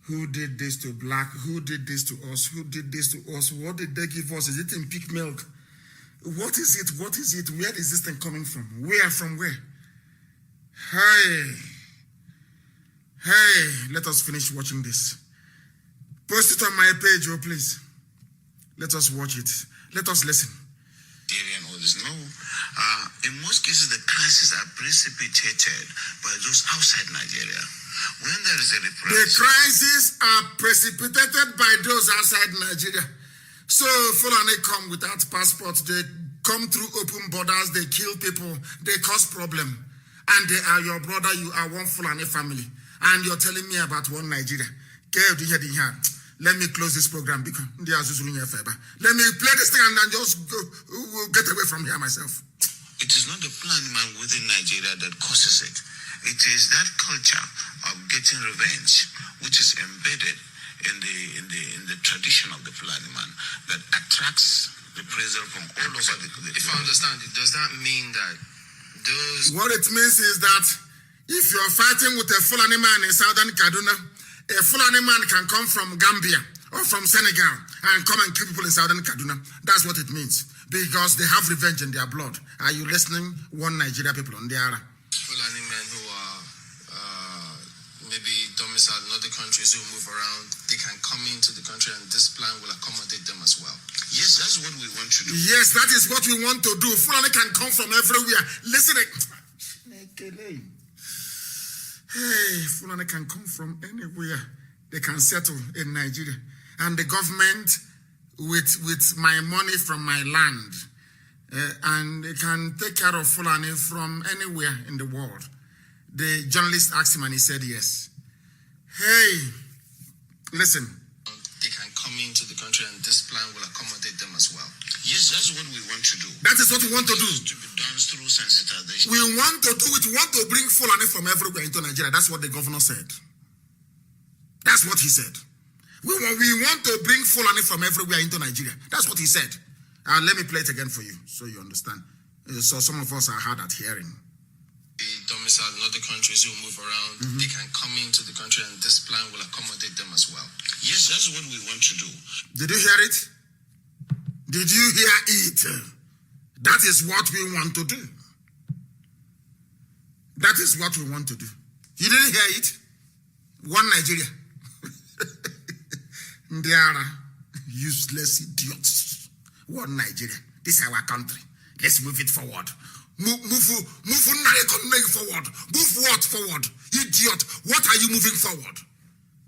Who did this to black? Who did this to us? Who did this to us? What did they give us? Is it in pig milk? What is it? What is it? Where is this thing coming from? Where? From where? Hey, let us finish watching this. Post it on my page, oh please. Let us watch it. Let us listen. And all this. No. In most cases, the crises are precipitated by those outside Nigeria. When there is a repression, the crises are precipitated by those outside Nigeria. So Fulani come without passports, they come through open borders, they kill people, they cause problem. And they are your brother, you are one Fulani family. And you're telling me about one Nigeria. Let me close this program because let me play this thing and then just get away from here myself. it is not the Fulani man within Nigeria that causes it. It is that culture of getting revenge, which is embedded in the tradition of the Fulani man, that attracts reprisal from all over the If I understand it, does that mean that those... What it means is that if you're fighting with a Fulani man in southern Kaduna, a Fulani man can come from Gambia or from Senegal and come and kill people in southern Kaduna. That's what it means. Because they have revenge in their blood. Are you listening? One Nigeria people on the other. Fulani men who are maybe domiciled in other countries who move around, they can come into the country and this plan will accommodate them as well. Yes, that's what we want to do. Yes, that is what we want to do. Fulani can come from everywhere. Listen. Hey, Fulani can come from anywhere. They can settle in Nigeria. And the government, with my money from my land, and they can take care of Fulani from anywhere in the world. The journalist asked him and he said yes. Hey, listen. They can come into the country and this plan will accommodate them as well. Yes, that's what we want to do. That is what we want to do. To be done through sensitization. We want to do it. We want to bring Fulani from everywhere into Nigeria. That's what the governor said. That's what he said. We want to bring Fulani from everywhere into Nigeria. That's what he said. Let me play it again for you so you understand. So some of us are hard at hearing. The domiciled in other countries who move around, they can come into the country and this plan will accommodate them as well. Yes, that's what we want to do. Did you hear it? Did you hear it? That is what we want to do. That is what we want to do. You didn't hear it? One Nigeria. Ndiara, useless idiots. One Nigeria. This is our country. Let's move it forward. Move forward. Move what forward? Idiot. What are you moving forward?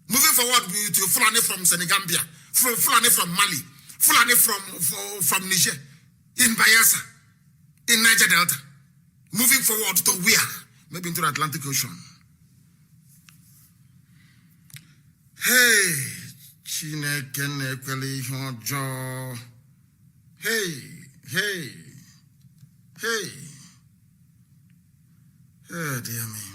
Moving forward to Fulani from Senegambia, Fulani from Mali, Fulani from Niger, in Bayelsa, in Niger Delta. Moving forward to where? Maybe into the Atlantic Ocean. Hey, Chineke nekweli hojo. Hey. Oh, dear me.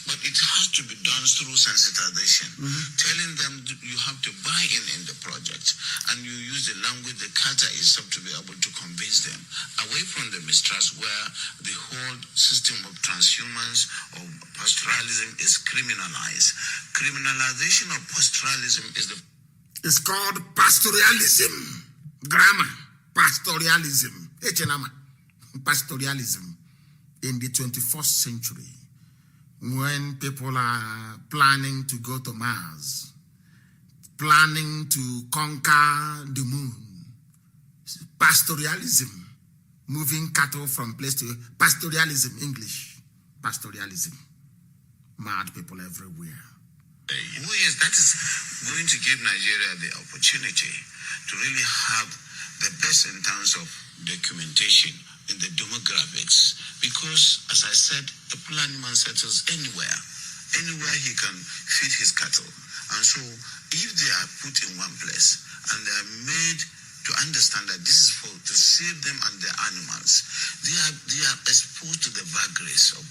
But it has to be done through sensitization. Telling them you have to buy in the project. And you use the language, the culture itself to be able to convince them. Away from the mistrust where the whole system of transhumance or pastoralism is criminalized. Criminalization of pastoralism is the... It's called pastoralism. Grammar. Pastoralism. Pastoralism. In the 21st century, when people are planning to go to Mars, planning to conquer the moon, pastoralism, moving cattle from place to pastoralism, English, pastoralism, mad people everywhere. Oh yes, that is going to give Nigeria the opportunity to really have the best in terms of documentation in the demographics, because, as I said, the Fulani man settles anywhere he can feed his cattle. And so, if they are put in one place and they are made to understand that this is to save them and their animals, they are exposed to the vagaries of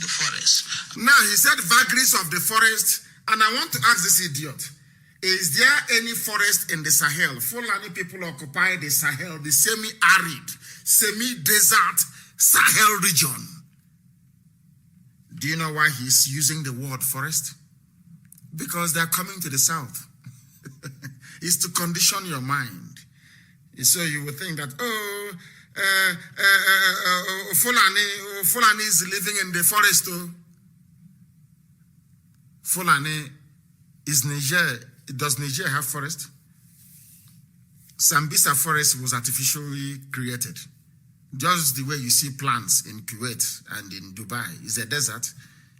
the forest. Now, he said vagaries of the forest, and I want to ask this idiot, is there any forest in the Sahel? Fulani people occupy the Sahel, the semi-arid, semi-desert Sahel region. Do you know why he's using the word forest? Because they're coming to the south. It's to condition your mind. So you would think that, Fulani is living in the forest. Fulani is Niger Does Nigeria have forest? Sambisa forest was artificially created. Just the way you see plants in Kuwait and in Dubai is a desert.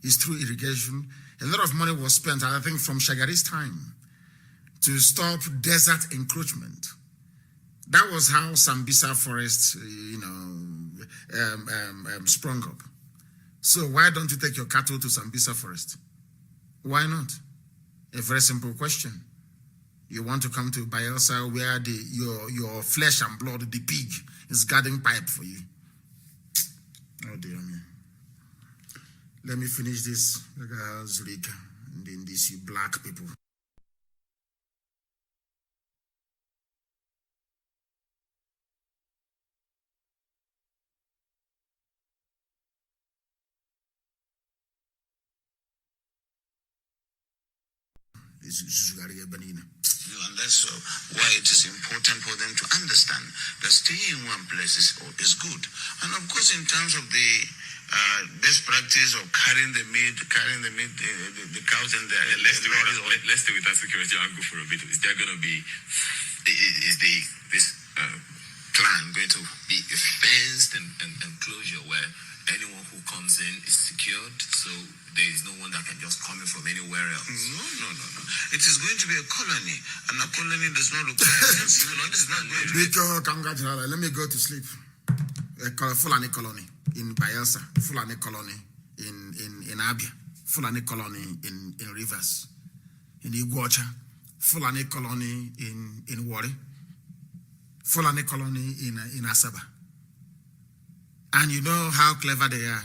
It's through irrigation. A lot of money was spent, I think, from Shagari's time to stop desert encroachment. That was how Sambisa forest, sprung up. So why don't you take your cattle to Sambisa forest? Why not? A very simple question. You want to come to Bielsa where your flesh and blood, the pig, is guarding pipe for you. Oh dear me. Let me finish this. Zurich, and then these you black people. And that's why it is important for them to understand that staying in one place is good. And of course, in terms of the best practice of carrying the meat, the cows and the... Let's stay with that security angle for a bit. Is there going to be... this plan going to be a fenced enclosure where anyone who comes in is secured, so there is no one that can just come in from anywhere else? No. It is going to be a colony, and a colony does not require Let me go to sleep. A Fulani colony in Bayelsa, Fulani colony in Abia, Fulani colony in Rivers, in Iguacha, Fulani colony in Wari, Fulani colony in Asaba. And you know how clever they are.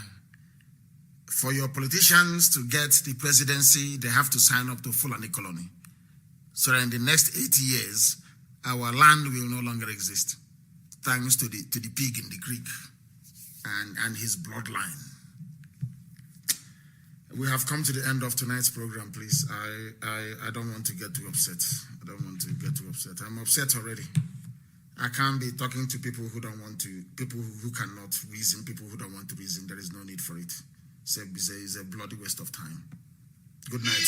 For your politicians to get the presidency, they have to sign up to Fulani colony. So that in the next 80 years, our land will no longer exist, thanks to the pig in the creek and his bloodline. We have come to the end of tonight's program, please. I don't want to get too upset. I'm upset already. I can't be talking to people who don't want to, people who cannot reason, people who don't want to reason. There is no need for it. It's a bloody waste of time. Good night.